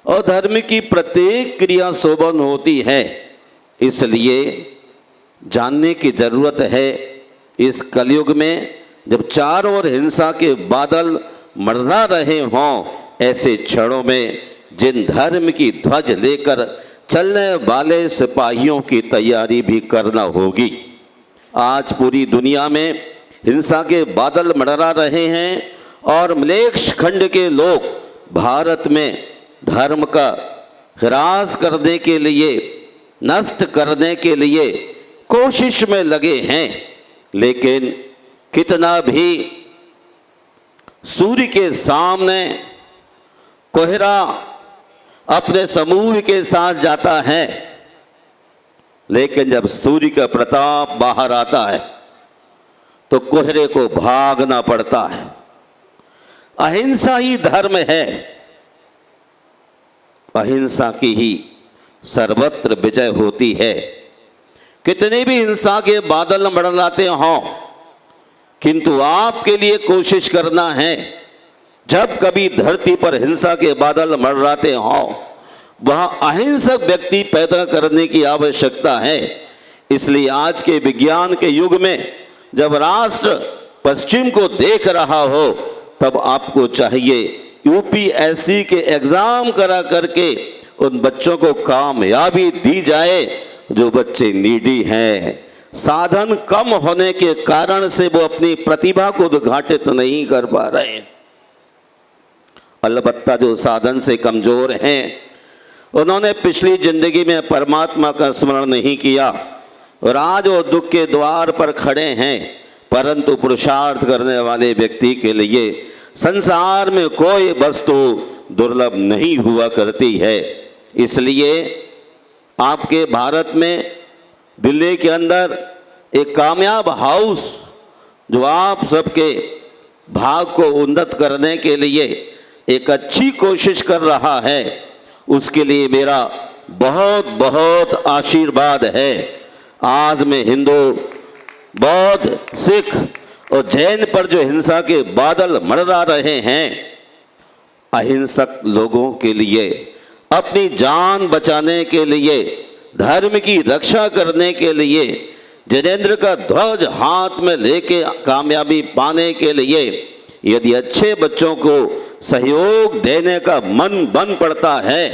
और धर्म की प्रत्येक क्रिया शोभन होती है। इसलिए जानने की जरूरत है, इस कलयुग में जब चारों ओर हिंसा के बादल मंडरा रहे हों, ऐसे क्षणों में जिन धर्म की ध्वज लेकर चलने वाले सिपाहियों की तैयारी भी करना होगी। आज पूरी दुनिया में हिंसा के बादल मंडरा रहे हैं और मलेच्छ खंड के लोग भारत में धर्म का ह्रास करने के लिए, नष्ट करने के लिए कोशिश में लगे हैं। लेकिन कितना भी सूर्य के सामने कोहरा अपने समूह के साथ जाता है, लेकिन जब सूर्य का प्रताप बाहर आता है तो कोहरे को भागना पड़ता है। अहिंसा ही धर्म है, अहिंसा की ही सर्वत्र विजय होती है। कितने भी हिंसा के बादल मंडराते हों, किंतु आपके लिए कोशिश करना है, जब कभी धरती पर हिंसा के बादल मंडराते हों, वहां अहिंसक व्यक्ति पैदा करने की आवश्यकता है। इसलिए आज के विज्ञान के युग में जब राष्ट्र पश्चिम को देख रहा हो, तब आपको चाहिए यूपीएससी के एग्जाम करा करके उन बच्चों को कामयाबी दी जाए जो बच्चे नीडी हैं, साधन कम होने के कारण से वो अपनी प्रतिभा को उद्घाटित नहीं कर पा रहे। अलबत्ता जो साधन से कमजोर हैं, उन्होंने पिछली जिंदगी में परमात्मा का स्मरण नहीं किया और आज वो दुख के द्वार पर खड़े हैं। परंतु पुरुषार्थ करने वाले व्यक्ति के लिए संसार में कोई वस्तु दुर्लभ नहीं हुआ करती है। इसलिए आपके भारत में दिल्ली के अंदर एक कामयाब हाउस जो आप सबके भाग को उन्नत करने के लिए एक अच्छी कोशिश कर रहा है, उसके लिए मेरा बहुत बहुत आशीर्वाद है। आज मैं हिंदू, बौद्ध, सिख और जैन पर जो हिंसा के बादल मंडरा रहे हैं, अहिंसक लोगों के लिए, अपनी जान बचाने के लिए, धर्म की रक्षा करने के लिए, जिनेंद्र का ध्वज हाथ में लेके कामयाबी पाने के लिए यदि अच्छे बच्चों को सहयोग देने का मन बन पड़ता है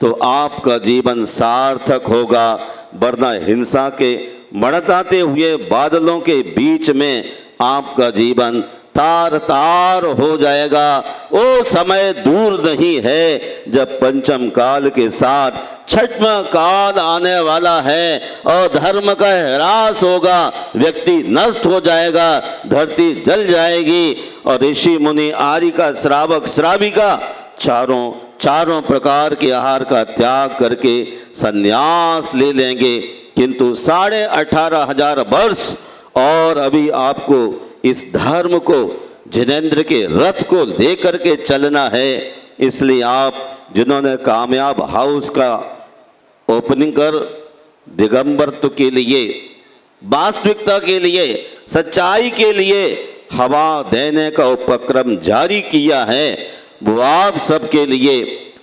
तो आपका जीवन सार्थक होगा। वरना हिंसा के मंडराते हुए बादलों के बीच में आपका जीवन तार तार हो जाएगा। वो समय दूर नहीं है जब पंचम काल के साथ छठवां काल आने वाला है और धर्म का ह्रास होगा, व्यक्ति नष्ट हो जाएगा, धरती जल जाएगी और ऋषि मुनि आर्य का श्रावक श्राविका चारों प्रकार के आहार का त्याग करके संन्यास ले लेंगे। किंतु 18,500 वर्ष और अभी आपको इस धर्म को, जिनेंद्र के रथ को लेकर के चलना है। इसलिए आप जिन्होंने कामयाब हाउस का ओपनिंग कर दिगंबरत्व के लिए, वास्तविकता के लिए, सच्चाई के लिए हवा देने का उपक्रम जारी किया है, वो आप सबके लिए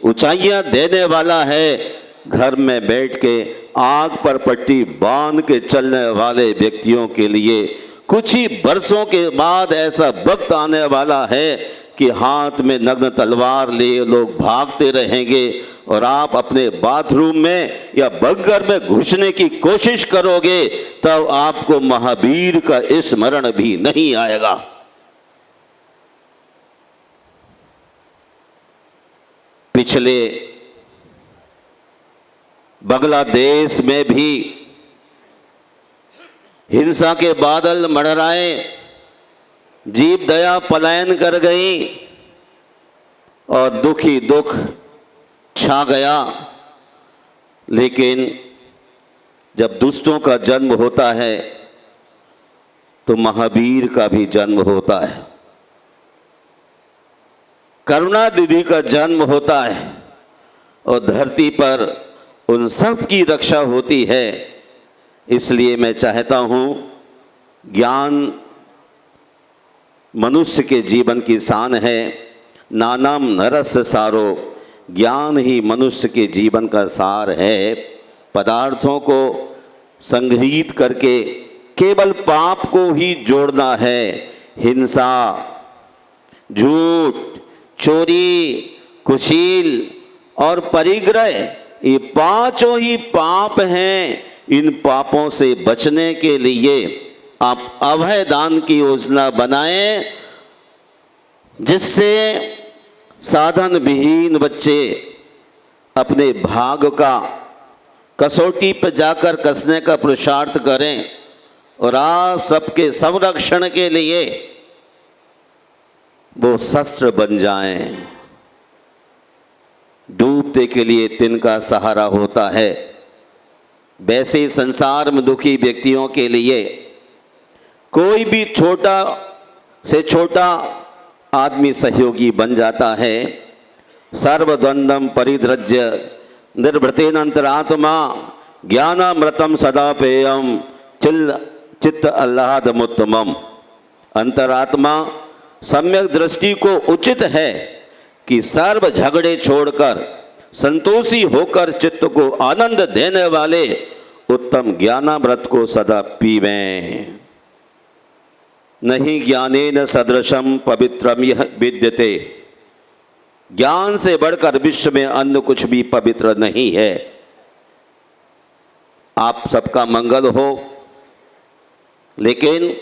ऊंचाइयां देने वाला है। घर में बैठ के आग पर पट्टी बांध के चलने वाले व्यक्तियों के लिए कुछ ही वर्षों के बाद ऐसा वक्त आने वाला है कि हाथ में नग्न तलवार लिए लोग भागते रहेंगे और आप अपने बाथरूम में या बंकर में घुसने की कोशिश करोगे तब आपको महावीर का स्मरण भी नहीं आएगा। पिछले बांग्लादेश में भी हिंसा के बादल मंडराए, जीव दया पलायन कर गई और दुख ही दुख छा गया। लेकिन जब दुष्टों का जन्म होता है तो महावीर का भी जन्म होता है, करुणा दीदी का जन्म होता है और धरती पर उन सब की रक्षा होती है। इसलिए मैं चाहता हूँ ज्ञान मनुष्य के जीवन की शान है। नानाम नरस सारो, ज्ञान ही मनुष्य के जीवन का सार है। पदार्थों को संग्रहित करके केवल पाप को ही जोड़ना है। हिंसा, झूठ, चोरी, कुशील और परिग्रह, ये पांचों ही पाप हैं। इन पापों से बचने के लिए आप अभय दान की योजना बनाएं, जिससे साधन विहीन बच्चे अपने भाग का कसौटी पर जाकर कसने का पुरुषार्थ करें और आप सबके संरक्षण के लिए वो शस्त्र बन जाएं। डूबते के लिए तिनका सहारा होता है, वैसे ही संसार में दुखी व्यक्तियों के लिए कोई भी छोटा से छोटा आदमी सहयोगी बन जाता है। सर्वद्वंद्वम परिधृज्य निर्भृतेन अंतरात्मा ज्ञानामृतम सदा पेयम चित्त आह्लादमुत्तमम। अंतरात्मा सम्यक दृष्टि को उचित है कि सर्व झगड़े छोड़कर संतोषी होकर चित्त को आनंद देने वाले उत्तम ज्ञानामृत को सदा पीवें। नहीं ज्ञानेन सदृशम पवित्रम यह विद्यते। ज्ञान से बढ़कर विश्व में अन्य कुछ भी पवित्र नहीं है। आप सबका मंगल हो, लेकिन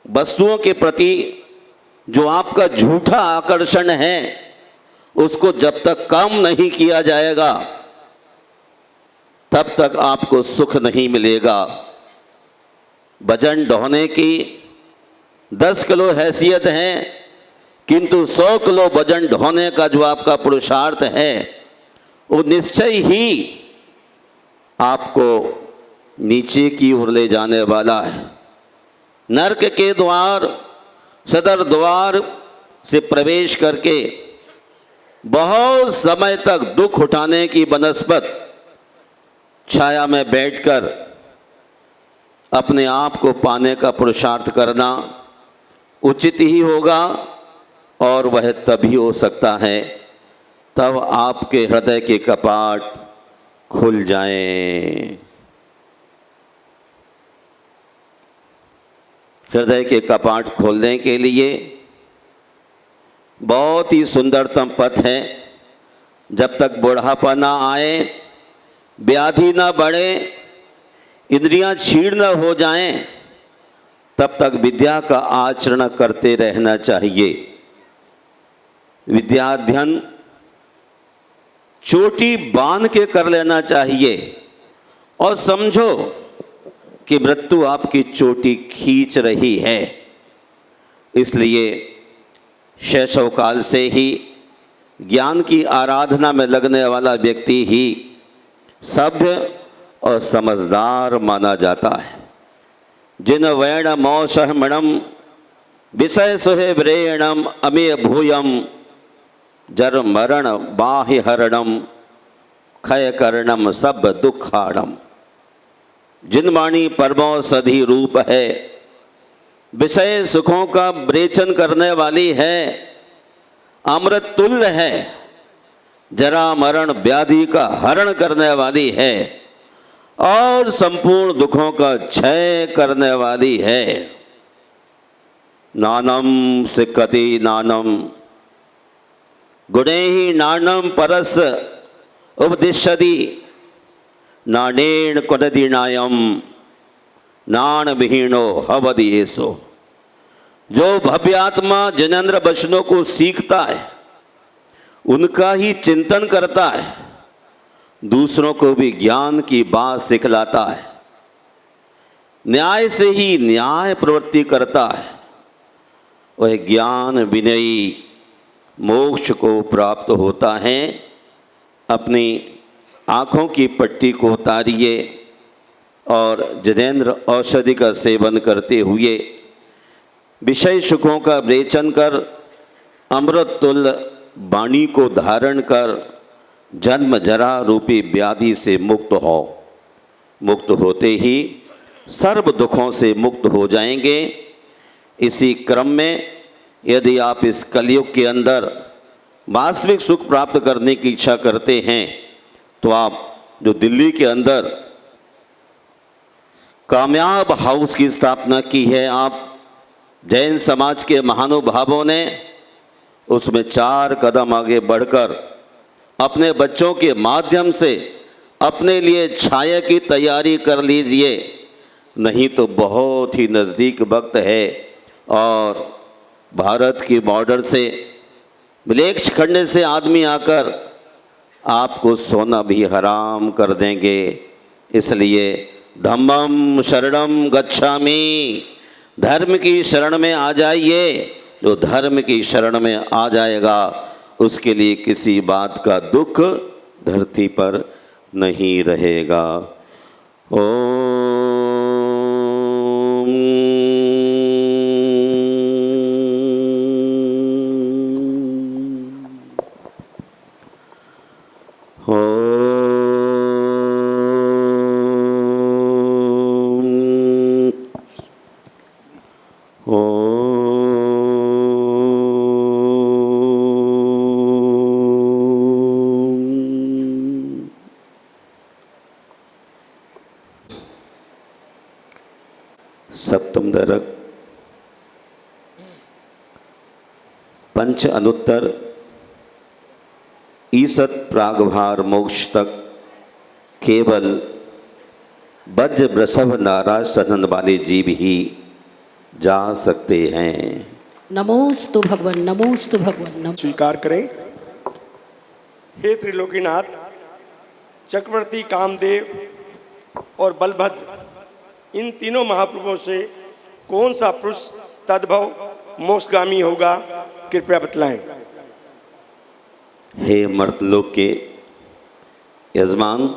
वस्तुओं के प्रति जो आपका झूठा आकर्षण है उसको जब तक कम नहीं किया जाएगा तब तक आपको सुख नहीं मिलेगा। वजन ढोने की 10 किलो हैसियत है, किंतु 100 किलो वजन ढोने का जो आपका पुरुषार्थ है वो निश्चय ही आपको नीचे की ओर ले जाने वाला है। नरक के द्वार सदर द्वार से प्रवेश करके बहुत समय तक दुख उठाने की बनस्पत छाया में बैठकर अपने आप को पाने का पुरुषार्थ करना उचित ही होगा, और वह तभी हो सकता है तब आपके हृदय के कपाट खुल जाएं। हृदय के कपाट खोलने के लिए बहुत ही सुंदरतम पथ है। जब तक बुढ़ापा ना आए, व्याधि ना बढ़े, इंद्रियां क्षीण न हो जाएं, तब तक विद्या का आचरण करते रहना चाहिए। विद्याध्ययन चोटी बांध के कर लेना चाहिए और समझो कि मृत्यु आपकी चोटी खींच रही है। इसलिए शैशव काल से ही ज्ञान की आराधना में लगने वाला व्यक्ति ही सभ्य और समझदार माना जाता है। जिन वैण मौसह मणम विषय सुहे व्रेणम अमेय भूयम जर मरण बाह्य हरणम क्षय करणम सब दुखाणम। जिन वाणी परमो सधी रूप है, विषय सुखों का विरेचन करने वाली है, अमृत तुल्य है, जरा मरण व्याधि का हरण करने वाली है और संपूर्ण दुखों का क्षय करने वाली है। नानम सिक्खति नानम गुणे ही नानम परस उपदिशति नानेन कुनदीनायम नान विहीनो हवदियेसो। जो भव्यात्मा जिनेंद्र वचनों को सीखता है उनका ही चिंतन करता है, दूसरों को भी ज्ञान की बात सिखलाता है, न्याय से ही न्याय प्रवृत्ति करता है, वह ज्ञान विनयी मोक्ष को प्राप्त होता है। अपनी आँखों की पट्टी को उतारिए और जिनेंद्र औषधि का सेवन करते हुए विषय सुखों का विवेचन कर अमृत तुल्य वाणी को धारण कर जन्म जरा रूपी व्याधि से मुक्त हो। मुक्त होते ही सर्व दुखों से मुक्त हो जाएंगे। इसी क्रम में यदि आप इस कलयुग के अंदर वास्तविक सुख प्राप्त करने की इच्छा करते हैं तो आप जो दिल्ली के अंदर कामयाब हाउस की स्थापना की है, आप जैन समाज के महानुभावों ने उसमें 4 कदम आगे बढ़कर अपने बच्चों के माध्यम से अपने लिए छाया की तैयारी कर लीजिए, नहीं तो बहुत ही नज़दीक वक्त है और भारत की बॉर्डर से मिलेक्ष खंड से आदमी आकर आपको सोना भी हराम कर देंगे। इसलिए धम्मम शरणम गच्छामि, धर्म की शरण में आ जाइए। जो धर्म की शरण में आ जाएगा उसके लिए किसी बात का दुख धरती पर नहीं रहेगा। सप्तम दरक पंच अनुत्तर ईसत प्रागभार मोक्ष तक केवल वज्र वृषभ नाराज सदन वाले जीव ही जा सकते हैं। नमोस्तु भगवन, नमोस्तु भगवन, नमो। स्वीकार करें। हे त्रिलोकीनाथ, चक्रवर्ती कामदेव और बलभद्र, इन तीनों महाप्रभुओं से कौन सा पुरुष तद्भव मोक्षगामी होगा, कृपया बतलाएं। हे मर्तलोक के यजमान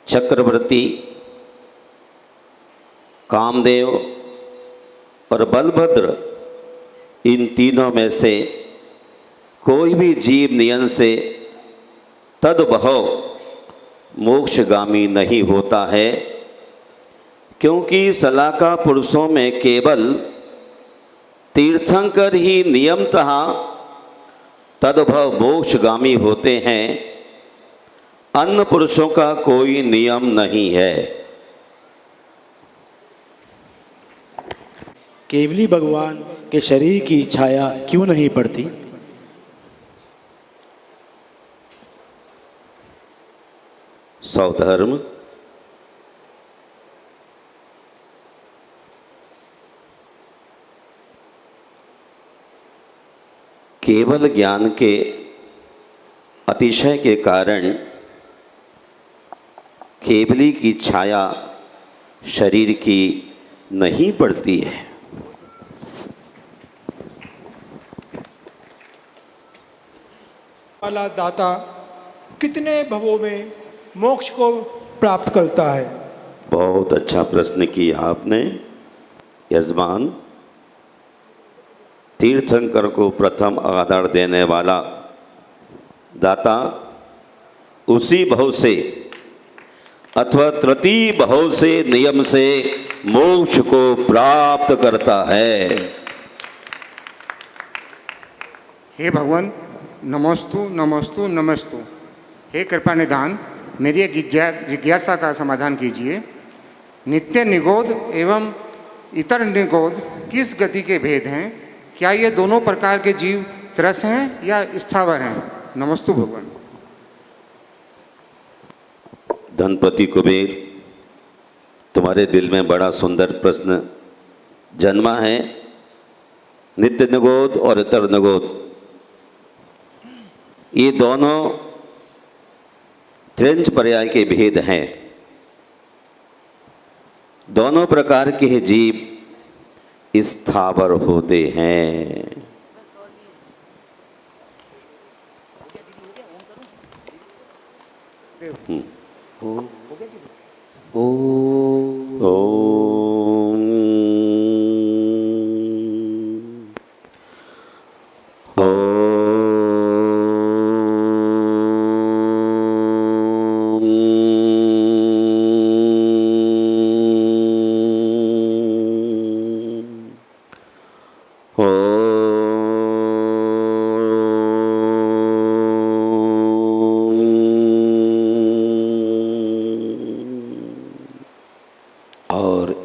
चक्रवर्ती कामदेव और बलभद्र, इन तीनों में से कोई भी जीव नियन से तद्भव मोक्षगामी नहीं होता है, क्योंकि सलाका पुरुषों में केवल तीर्थंकर ही नियमतः तद्भव मोक्षगामी होते हैं, अन्य पुरुषों का कोई नियम नहीं है। केवली भगवान के शरीर की छाया क्यों नहीं पड़ती? सौधर्म केवल ज्ञान के अतिशय के कारण केवली की छाया शरीर की नहीं पड़ती है। वाला दाता कितने भवों में मोक्ष को प्राप्त करता है? बहुत अच्छा प्रश्न किया आपने यजमान। तीर्थंकर को प्रथम आदर देने वाला दाता उसी भव से अथवा तृतीय भव से नियम से मोक्ष को प्राप्त करता है। हे भगवान, नमोस्तु नमोस्तु नमस्तु। हे कृपा निधान, मेरी एक जिज्ञासा का समाधान कीजिए। नित्य निगोध एवं इतर निगोध किस गति के भेद हैं? क्या ये दोनों प्रकार के जीव त्रस हैं या स्थावर हैं? नमस्तु भगवान। धनपति कुबेर, तुम्हारे दिल में बड़ा सुंदर प्रश्न जन्मा है। नित्य निगोध और इतर निगोध ये दोनों त्रिंच पर्याय के भेद हैं। दोनों प्रकार के जीव स्थावर होते हैं।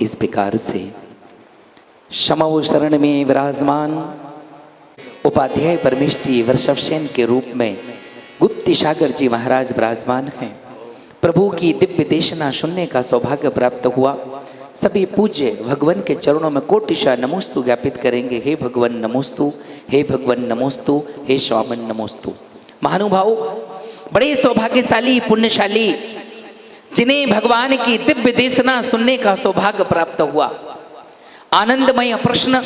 इस प्रकार से क्षमा शरण में विराजमान उपाध्याय परमेष्ठी वर्षवसेन के रूप में गुप्ती सागर जी महाराज विराजमान हैं। प्रभु की दिव्य देशना सुनने का सौभाग्य प्राप्त हुआ। सभी पूज्य भगवान के चरणों में कोटिशा नमोस्तु ज्ञापित करेंगे। हे भगवान नमोस्तु, हे भगवान नमोस्तु, हे स्वामन नमोस्तु। महानुभाव, बड़े सौभाग्यशाली पुण्यशाली जिन्हें भगवान की दिव्य देशना सुनने का सौभाग्य प्राप्त हुआ। आनंदमय प्रश्न,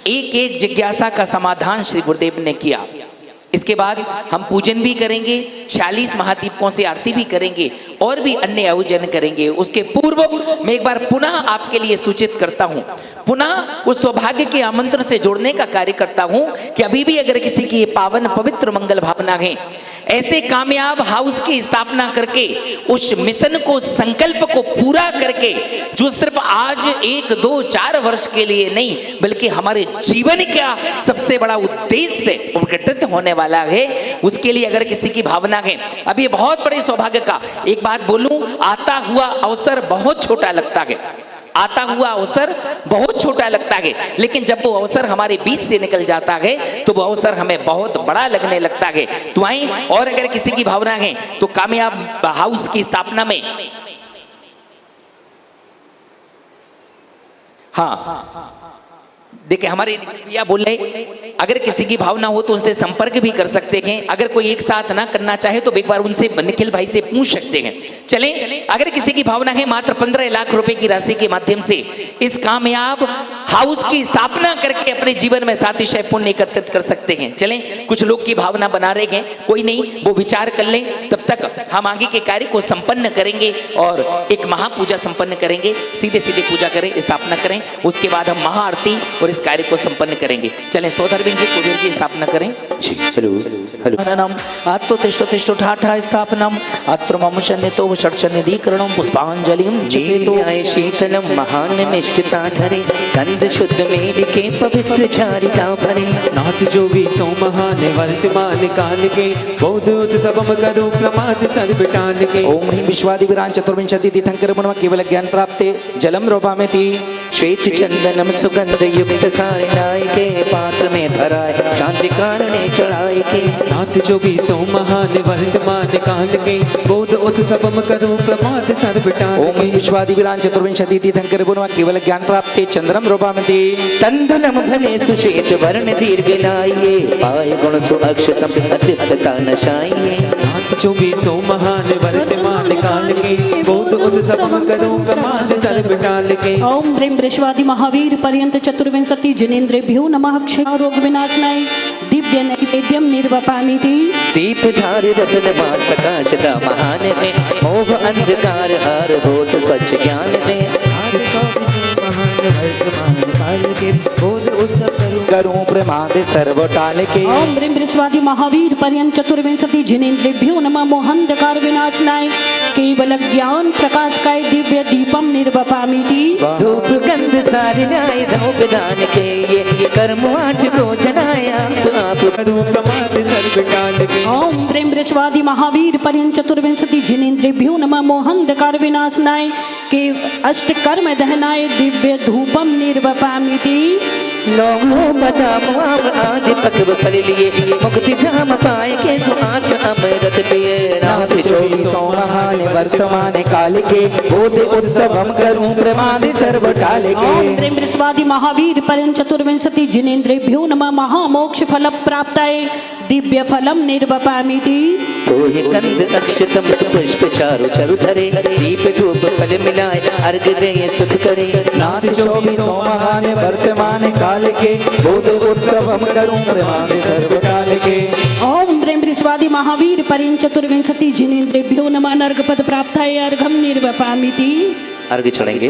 एक एक जिज्ञासा का समाधान श्री गुरुदेव ने किया। इसके बाद हम पूजन भी करेंगे, 46 महादीपों से आरती भी करेंगे और भी अन्य आयोजन करेंगे। उसके पूर्व मैं एक बार पुनः आपके लिए सूचित करता हूं, पुनः उस सौभाग्य के आमंत्रण से जोड़ने का कार्य करता हूं कि अभी भी अगर किसी की पावन पवित्र मंगल भावना है, ऐसे कामयाब हाउस की स्थापना करके उस मिशन को, संकल्प को पूरा करके, जो सिर्फ आज 1, 2, 4 वर्ष के लिए नहीं बल्कि हमारे जीवन का सबसे बड़ा उद्देश्य प्रकटित होने वाला है, उसके लिए अगर किसी की भावना है, अब ये बहुत बड़े सौभाग्य का एक बात बोलूं, आता हुआ अवसर बहुत छोटा लगता है, आता हुआ अवसर बहुत छोटा लगता है, लेकिन जब वो अवसर हमारे बीच से निकल जाता है तो वो अवसर हमें बहुत बड़ा लगने लगता है। तो आई, और अगर किसी की भावना है तो कामयाब हाउस की स्थापना में, हाँ देखिए हमारे भैया बोल रहे, अगर किसी की भावना हो तो उनसे संपर्क भी कर सकते हैं। अगर कोई एक साथ ना करना चाहे तो एक बार उनसे, निखिल भाई से पूछ सकते हैं। चलें, अगर किसी की भावना है मात्र 15 लाख रुपए की राशि के माध्यम से इस कामयाब हाउस की स्थापना करके अपने जीवन में सातिशय पुण्य एकत्रित कर सकते हैं। चलें, कुछ लोग की भावना बना रहे हैं, कोई नहीं, वो विचार कर लें, तब तक हम आगे के कार्य को संपन्न करेंगे और एक महापूजा संपन्न करेंगे। सीधे सीधे पूजा करें, स्थापना करें, उसके बाद हम महाआरती और इस कार्य को संपन्न करेंगे। चलें, सोधरविंद जी, कुबेर जी स्थापना करें। जी चलो। हेलो आत्तो तिष्ठो तिष्ठो ठाठा स्थापनम आत्रमम शन्यतो षट्शन्निधीकरणम पुष्पांजलिम जीतो शीतलम महान निष्ठिताधरे कंद शुद्ध मेल के पवित्र चारिता भरे नाथ जो भी सो महान वर्तमान काल के बौद्ध उत्सवम करो प्रमाद सर्वटान के। ओम ह्रीं विश्वादिविरां चतुर्विंशति तीर्थंकर मुनम केवल ज्ञान प्राप्ते जलम रोपामेति श्वेत चंदनम सुगंध युक्त सारिनाय के पात्र में धराए शांति कारणे चढ़ाए के। नाथ जो भी सो महान वर्तमान काल के बौद्ध उत्सवम करो प्रमाद सर्वटान। ओम ह्रीं विश्वादिविरां चतुर्विंशति तीर्थंकर मुनम केवल ज्ञान प्राप्ते चंद्रम रोपामेति तंदुलम भले सुश्वेत वर्ण दीर्घ लाइए पाए गुण सु अक्षतम अतिप्तता नशाइए। नाथ जो भी सो महान वर्तमान काल के बौद्ध उत्सवम करो प्रमाद सर्वटान के। ओम ह्रीं वृषवादि महावीर पर्यंत चतुर्विंशति जिनेन्द्रेभ्यो नमः। क्षय रोग विनाशनाय दिव्य नैवेद्यम निर्वपामिति। दीप धारि रत्न मान प्रकाशदा महान है मोह अंधकार हार होत स्वच्छ ज्ञान है। करूं प्रमाद सर्वटाल के। ओम ह्रीं वृषवादि महावीर पर्यंत चतुर्विंशति जिनेन्द्रेभ्यो नमः। मोहांधकार विनाशनाय केवल ज्ञान प्रकाशकाय दिव्य दीपम निर्वपामिति। धूप गंध सारिनाय धूप दान के ये कर्म आठ को जनाय आप करूं प्रमाद सर्वटाल के। ओम ह्रीं वृषवादि महावीर पर्यंत चतुर्विंशति जिनेन्द्रेभ्यो नमः। मोहांधकार विनाशनाय के अष्ट कर्म दहनाय दिव्य धूपम निर्वपामिति। लोगो बदाम आम आदि पकव फल लिए मुक्ति धाम पाए के सु आत्म अमृत पिए। नाथ जो भी सो महान वर्तमान काल के बौद्ध उत्सवम करूं प्रमाद सर्वकाल के ओम ह्रीं वृषवादि महावीर परं चतुर्विंशति जिनेन्द्रेभ्यो नमः महामोक्ष फल प्राप्ताय दिव्य फलम निर्वपामीति तो ही कंद अक्षतम पुष्प चारु चरु धरे दीप धूप फल मिलाए अर्घ दे सुख करे नाथ 24 महान वर्तमान काल के बोध उत्सव हम करूं प्रमाण सर्वकाल के ओम ह्रीं वृषवादि महावीर परं चतुर्विंशति जिनेन्द्रेभ्यो नमः नर्गपद प्राप्ताय अर्घम निर्वपामीति अर्घ छोड़ेंगे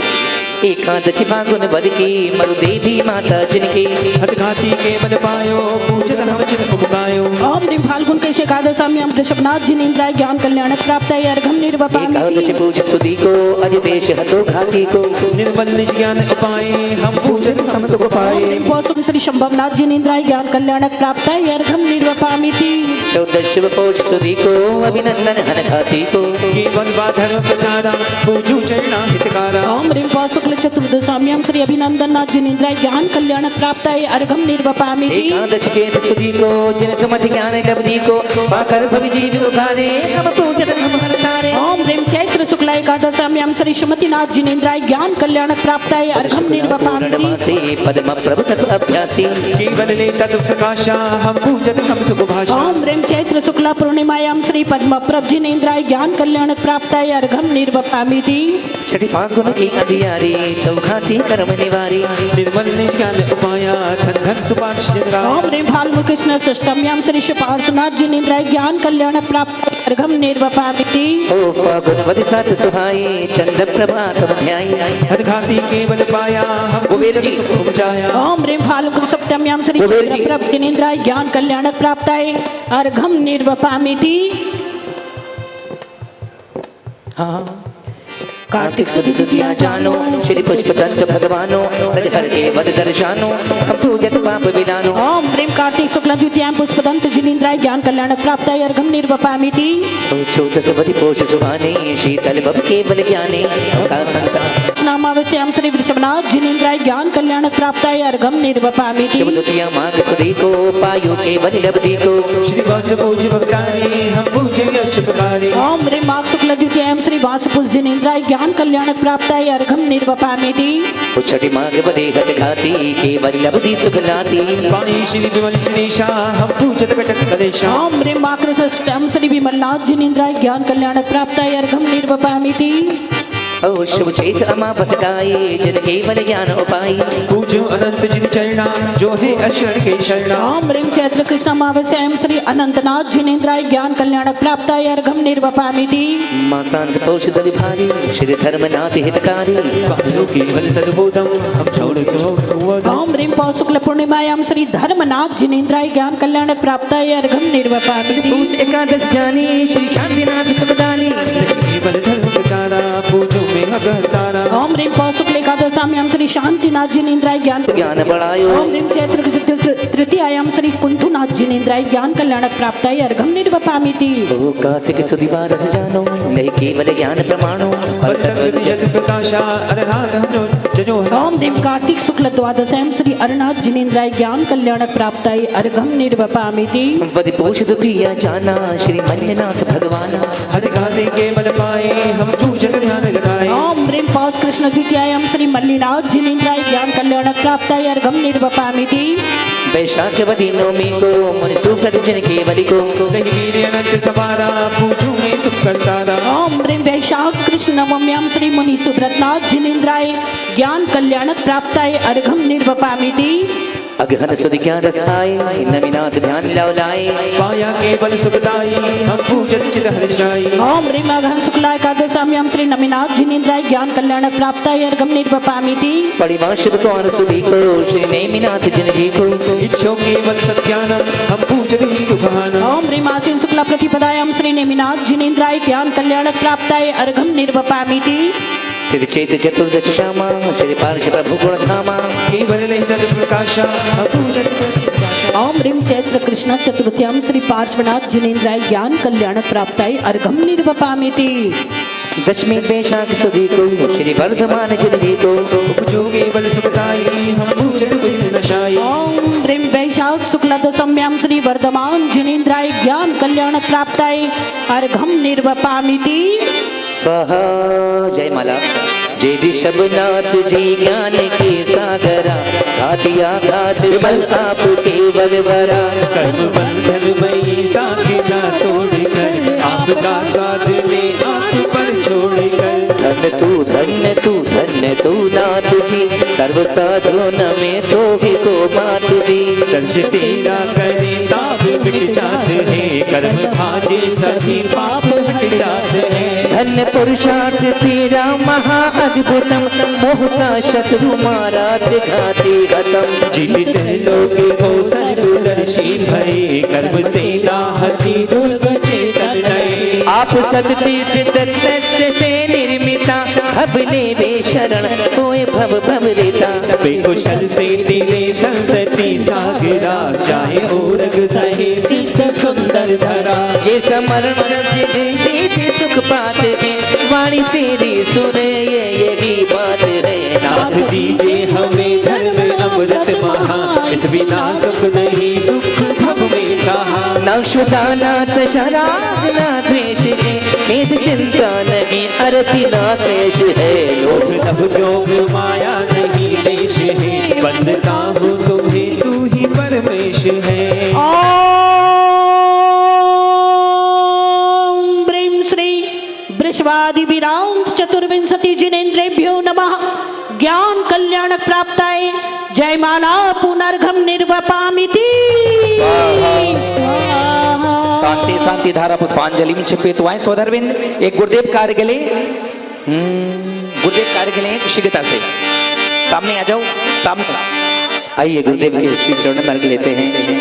एकादशी फागुन बद की मरुदेवी माता जिनकी हतघाती के बद पायो पूजन हम चित उपकायो ओम ह्रीं फाल्गुन के एकादशाम्यां ऋषभनाथ जिनेन्द्राय ज्ञान कल्याण प्राप्ताय अर्घम निर्वपामीति एकादशी पूज सुदी को अजितेश हतो घाती को निर्मल निज ज्ञान उपाय हम पूजन समस्त उपाय ओम ह्रीं पौषम श्री शंभवनाथ जिनेन्द्राय ज्ञान कल्याण प्राप्ताय अर्घम निर्वपामीति चौदह शिव पौष सुदी को अभिनंदन हन घाती को केवल बाधर्म प्रचारा पूजू चरणा हितकारा ओम ह्रीं पौषुक्ल चतुर्दशाम्यां श्री अभिनंदन नाथ जिनेन्द्राय ज्ञान कल्याण प्राप्ताय अर्घम निर्वपामीति एकादशी चेत सुदी को जिन सुमति ज्ञान लब्धि को पाकर भव जीव उखारे हम पूजन हम हरतारे ओम ह्रीं चैत्र शुक्ल एकादशाम्यां श्री सुमतिनाथ जिनेन्द्राय ज्ञान कल्याण प्राप्ताय अर्घम निर्वपामीति मासे पद्म प्रभु तत् अभ्यासी केवल ले तत् प्रकाशा हम पूजत समसुख भाषा ओम ह्रीं चैत्र शुक्ल पूर्णिमायां श्री पद्म प्रभ जिनेन्द्राय ज्ञान कल्याण प्राप्ताय अर्घम निर्वपामीति छठी फागुन की अंधियारी चौघाती कर्म निवारी निर्मल निज ज्ञान उपाया धन धन सुपार्श जिनका ओम ह्रीं फाल्गुन कृष्ण षष्ठम्यां श्री पार्श्वनाथ जिनेन्द्राय ज्ञान कल्याण प्राप्ताय अर्घम निर्वपामीति ओ फागुन वद सात सुहाई चंद्र प्रभात ध्याई हतघाती केवल पाया हम पूजन सुख उपजाया ओम ह्रीं फाल्गुन सप्तम्यां श्री चंद्र प्रभ जिनेन्द्राय ज्ञान कल्याण प्राप्ताय अर्घम निर्वपामीति हाँ कार्तिक सुदी द्वितीया जानो श्री पुष्प दत्त भगवानो हर के वद दर्शानो हम पूजत पाप विदानो ओम ह्रीं कार्तिक शुक्ल द्वितीयां पुष्पदंत जिनेन्द्राय ज्ञान कल्याण प्राप्ताय अर्घम निर्वपामीति चौदस वदि पोष सुहाने शीतल बब केवल ज्ञाने का संता नामावस्यां श्री वृषभनाथ जिनेन्द्राय ज्ञान कल्याण प्राप्ताय अर्घम निर्वपामीति शुभ द्वितीया माघ सुदी को पायो केवल लब्धि को श्री वास पूज भक्तानी हम पूजन यश प्रकारे ओम ह्रीं माघ शुक्ल द्वितीयां श्री वासपुष जिनेन्द्राय ज्ञान कल्याण प्राप्ताय अर्घम निर्वपामीति छठी माघ बदे हत घाती केवल लब्धि सुख लाती पाणी श्री विमल गणेशा हम पूजत कटक कलेशा ओम ह्रीं माघ षष्ठ्यां श्री विमलनाथ जिनेन्द्राय ज्ञान कल्याण प्राप्ताय अर्घम निर्वपामीति ओ शुभ चैत अमावस गाये जिन केवल ज्ञान उपाय पूजो अनंत जिन चरणा जो है अशरण के शरणा ओम ह्रीं चैत्र कृष्ण अमावस्यां श्री अनंतनाथ जिनेन्द्राय ज्ञान कल्याण प्राप्ताय अर्घम निर्वपामीति मासांत पौष दवि भारी श्री धर्मनाथ हितकारी पायो केवल सद्बोधम हम छोड़ ओम ह्रीं पौष शुक्ल पूर्णिमायां श्री धर्मनाथ जिनेन्द्राय ज्ञान कल्याण प्राप्ताय अर्घम निर्वपामीति पूष एकादश जानी श्री शांतिनाथ सुखदानी केवल धर्म प्रचारा पूजो में अगहतारा ओम ह्रीं पौष शुक्ल एकादशाम्यां श्री शांतिनाथ जिनेन्द्राय ज्ञान बढ़ायो ओम ह्रीं चैत्र तृतीयायां श्री कुंथुनाथ जिनेन्द्राय ज्ञान कल्याण प्राप्ताय अर्घम निर्वपामीति ओ कार्तिक सुदिवा रस जानो लय केवल ज्ञान प्रमाणो प्रकाशा अरनाथ हम जजो ओम ह्रीं कार्तिक शुक्ल द्वादशां श्री अरनाथ जिनेन्द्राय ज्ञान कल्याण प्राप्ताय अर्घम निर्वपामीति वदि पोष द्वितीया जाना श्री मल्यनाथ भगवान हरिघाते के बल पाए हम पूजन ध्यान लगाए ओम ह्रीं पौष कृष्ण द्वितीयायां श्री मल्लिनाथ जिनेन्द्राय ज्ञान कल्याण प्राप्ताय अर्घम निर्वपामीति वैशाख वदि नवमी को मन सुखद जन केवल को वीर अनंत सवारा पूजो में सुख करतारा ओम ह्रीं वैशाख कृष्ण नवम्यां श्री मुनि सुब्रतनाथ जिनेन्द्राय ज्ञान कल्याण प्राप्ताय अर्घम निर्वपामीति अगहन सुध ज्ञान रस आए नवीनाथ ध्यान लवलाए पाया केवल सुखदाई हम पूजन चित हर्षाई ओम ह्रीं अगहन शुक्ला एकादशाम्यां श्री नवीनाथ जिनेन्द्राय ज्ञान कल्याण प्राप्ताय अर्घम निर्वपामीति परिवार शुभ कौन सुधी को श्री नेमिनाथ जिन जी को इच्छो केवल सत्यानम हम पूजन ही दुखाना ओम ह्रीं आसीन शुक्ला प्रतिपदायां श्री नेमिनाथ जिनेन्द्राय ज्ञान कल्याण प्राप्ताय अर्घम निर्वपामीति चेत चतुर्दश श्यामा श्री पार्श प्रभु गुण धामा केवल नहीं प्रकाशा ओम ह्रीं चैत्र कृष्ण चतुर्थ्यां श्री पार्श्वनाथ जिनेन्द्राय ज्ञान कल्याण प्राप्ताय अर्घम निर्वपामीति दशमी वैशाख सुधी को श्री वर्धमान जिन को जो केवल सुखदाई हम पूजन नशाई ओम ह्रीं वैशाख शुक्ल दशम्यां श्री वर्धमान जिनेन्द्राय ज्ञान कल्याण प्राप्ताय अर्घम निर्वपामीति स्वाहा जय माला। जय ऋषभनाथ जी ज्ञान के सागरा, घातिया घात बल आपके बल भरा। कर्म बंधन मई साधना तोड़कर, आपका साथ में आप पर छोड़कर। धन्य तू नाथ जी, सर्व साधुन में तो भी को मात जी। दर्श तेरा करे ताप मिट जात है, कर्म भाजे सभी पाप हट जात है। धन्य पुरुषार्थ तेरा महा अद्भुतम, मोह सा शत्रु मारा घाती गतम। जीते लोग को सर्वदर्शी भय, कर्म से नाहति दुर्ग चेतन नए। आप सततीर्थ तत्व से निर्मिता, भवने वे शरण होए भव भव रेता। बेकुशल से तेरे संतति सागरा, चाहे ओरग सहे सिद्ध सुंदर धरा। ये समरण देते सुख पात है, वाणी तेरी सुने यही बात है। नाथ दीजिए हमें धर्म अमृत महा, इस बिना सुख नहीं दुख भव में सहा। न क्षुधा न शराब न द्वेष है, मेद चिंता नहीं अरति न क्लेश है। लोभ तब जोग माया नहीं देश है, बंदता हूँ तुम्हें तू ही परमेश है। ओम ब्रीम श्री वृषवादि विरांत चतुर्विंशति जिनेन्द्रेभ्यो नमः। ज्ञान कल्याण प्राप्ताय जयमाला पुनर्घम निर्वपामिति। शांति शांति धारा पुष्पांजलि में छिपे तो आए सोदरविंद। एक गुरुदेव कार्य के लिए शीघ्रता से सामने आ जाओ, सामने आइए गुरुदेव के श्री चरण में अर्घ लेते हैं।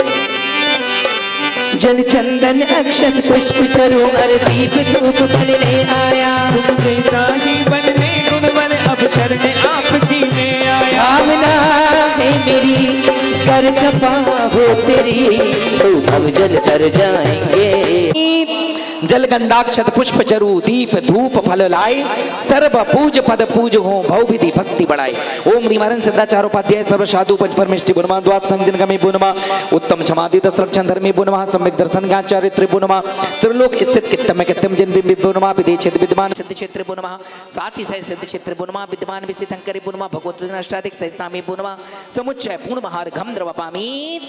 जल चंदन अक्षत पुष्प चरो अर दीप धूप फल ले आया। तुम जैसा ही बनने गुण बन अब शरण आपकी में आया। भावना है मेरी कर कृपा हो तेरी, तो भव जल तर जाएंगे। जल गंधाक्षत पुष्प चरु दीप धूप फल लाए, सर्व पूज पद पूज हो भव विधि भक्ति बढ़ाए। ओम रीमारन सिद्धाचारोपाध्याय सर्व साधु पंच परमेष्टि बुनमा द्वात संजन गमे बुनमा उत्तम क्षमादि दशरक्षण धर्मी बुनमा सम्यक दर्शन ज्ञान चारित्र बुनमा त्रिलोक स्थित कित्तम कित्तम जन बिंब बुनमा विदेशित विद्यमान सिद्ध क्षेत्र बुनमा साथ ही सह सिद्ध क्षेत्र बुनमा विद्यमान विस्थित अंकरे बुनमा भगवत अष्टाधिक सहस्नामी बुनमा समुच्चय पूर्ण महार घम द्रवपामीत।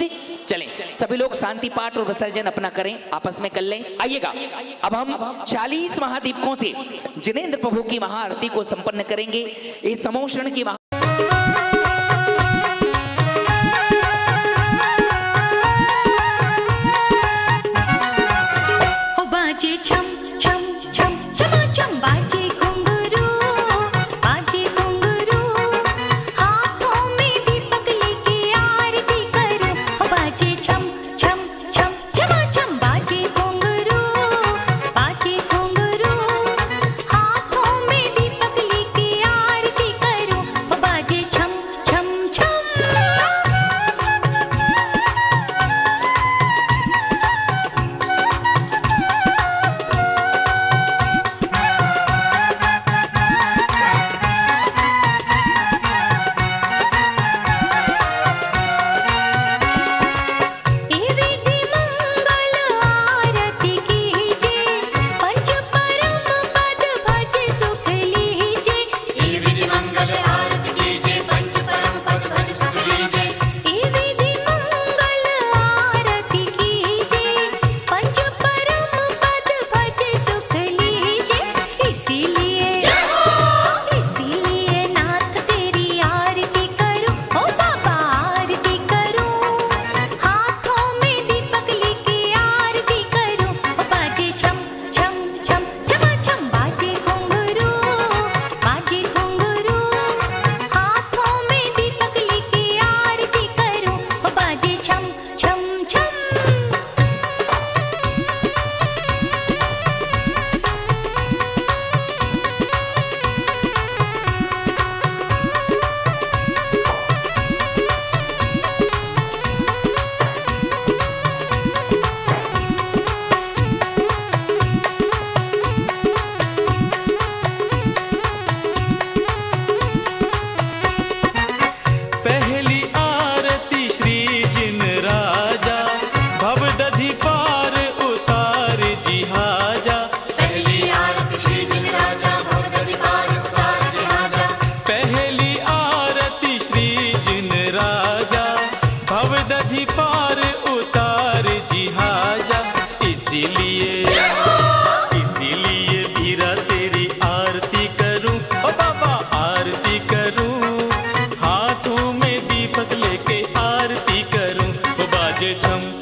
चलें सभी लोग शांति पाठ और विसर्जन अपना करें, आपस में कर लें। आइएगा अब हम 40 महादीपकों से जिनेंद्र प्रभु की महाआरती को संपन्न करेंगे। इस समोषण की बाजे छम छम छम छमा छम बाजे घुंघरू, बाजे घुंघरू, हाथों में दीपक लेके आरती करो। बाजे छम छम छम छमा छम बाजे घुंघरू, बाजे घुंघरू, हाथों में दीपक लेके आरती करो। बाजे छम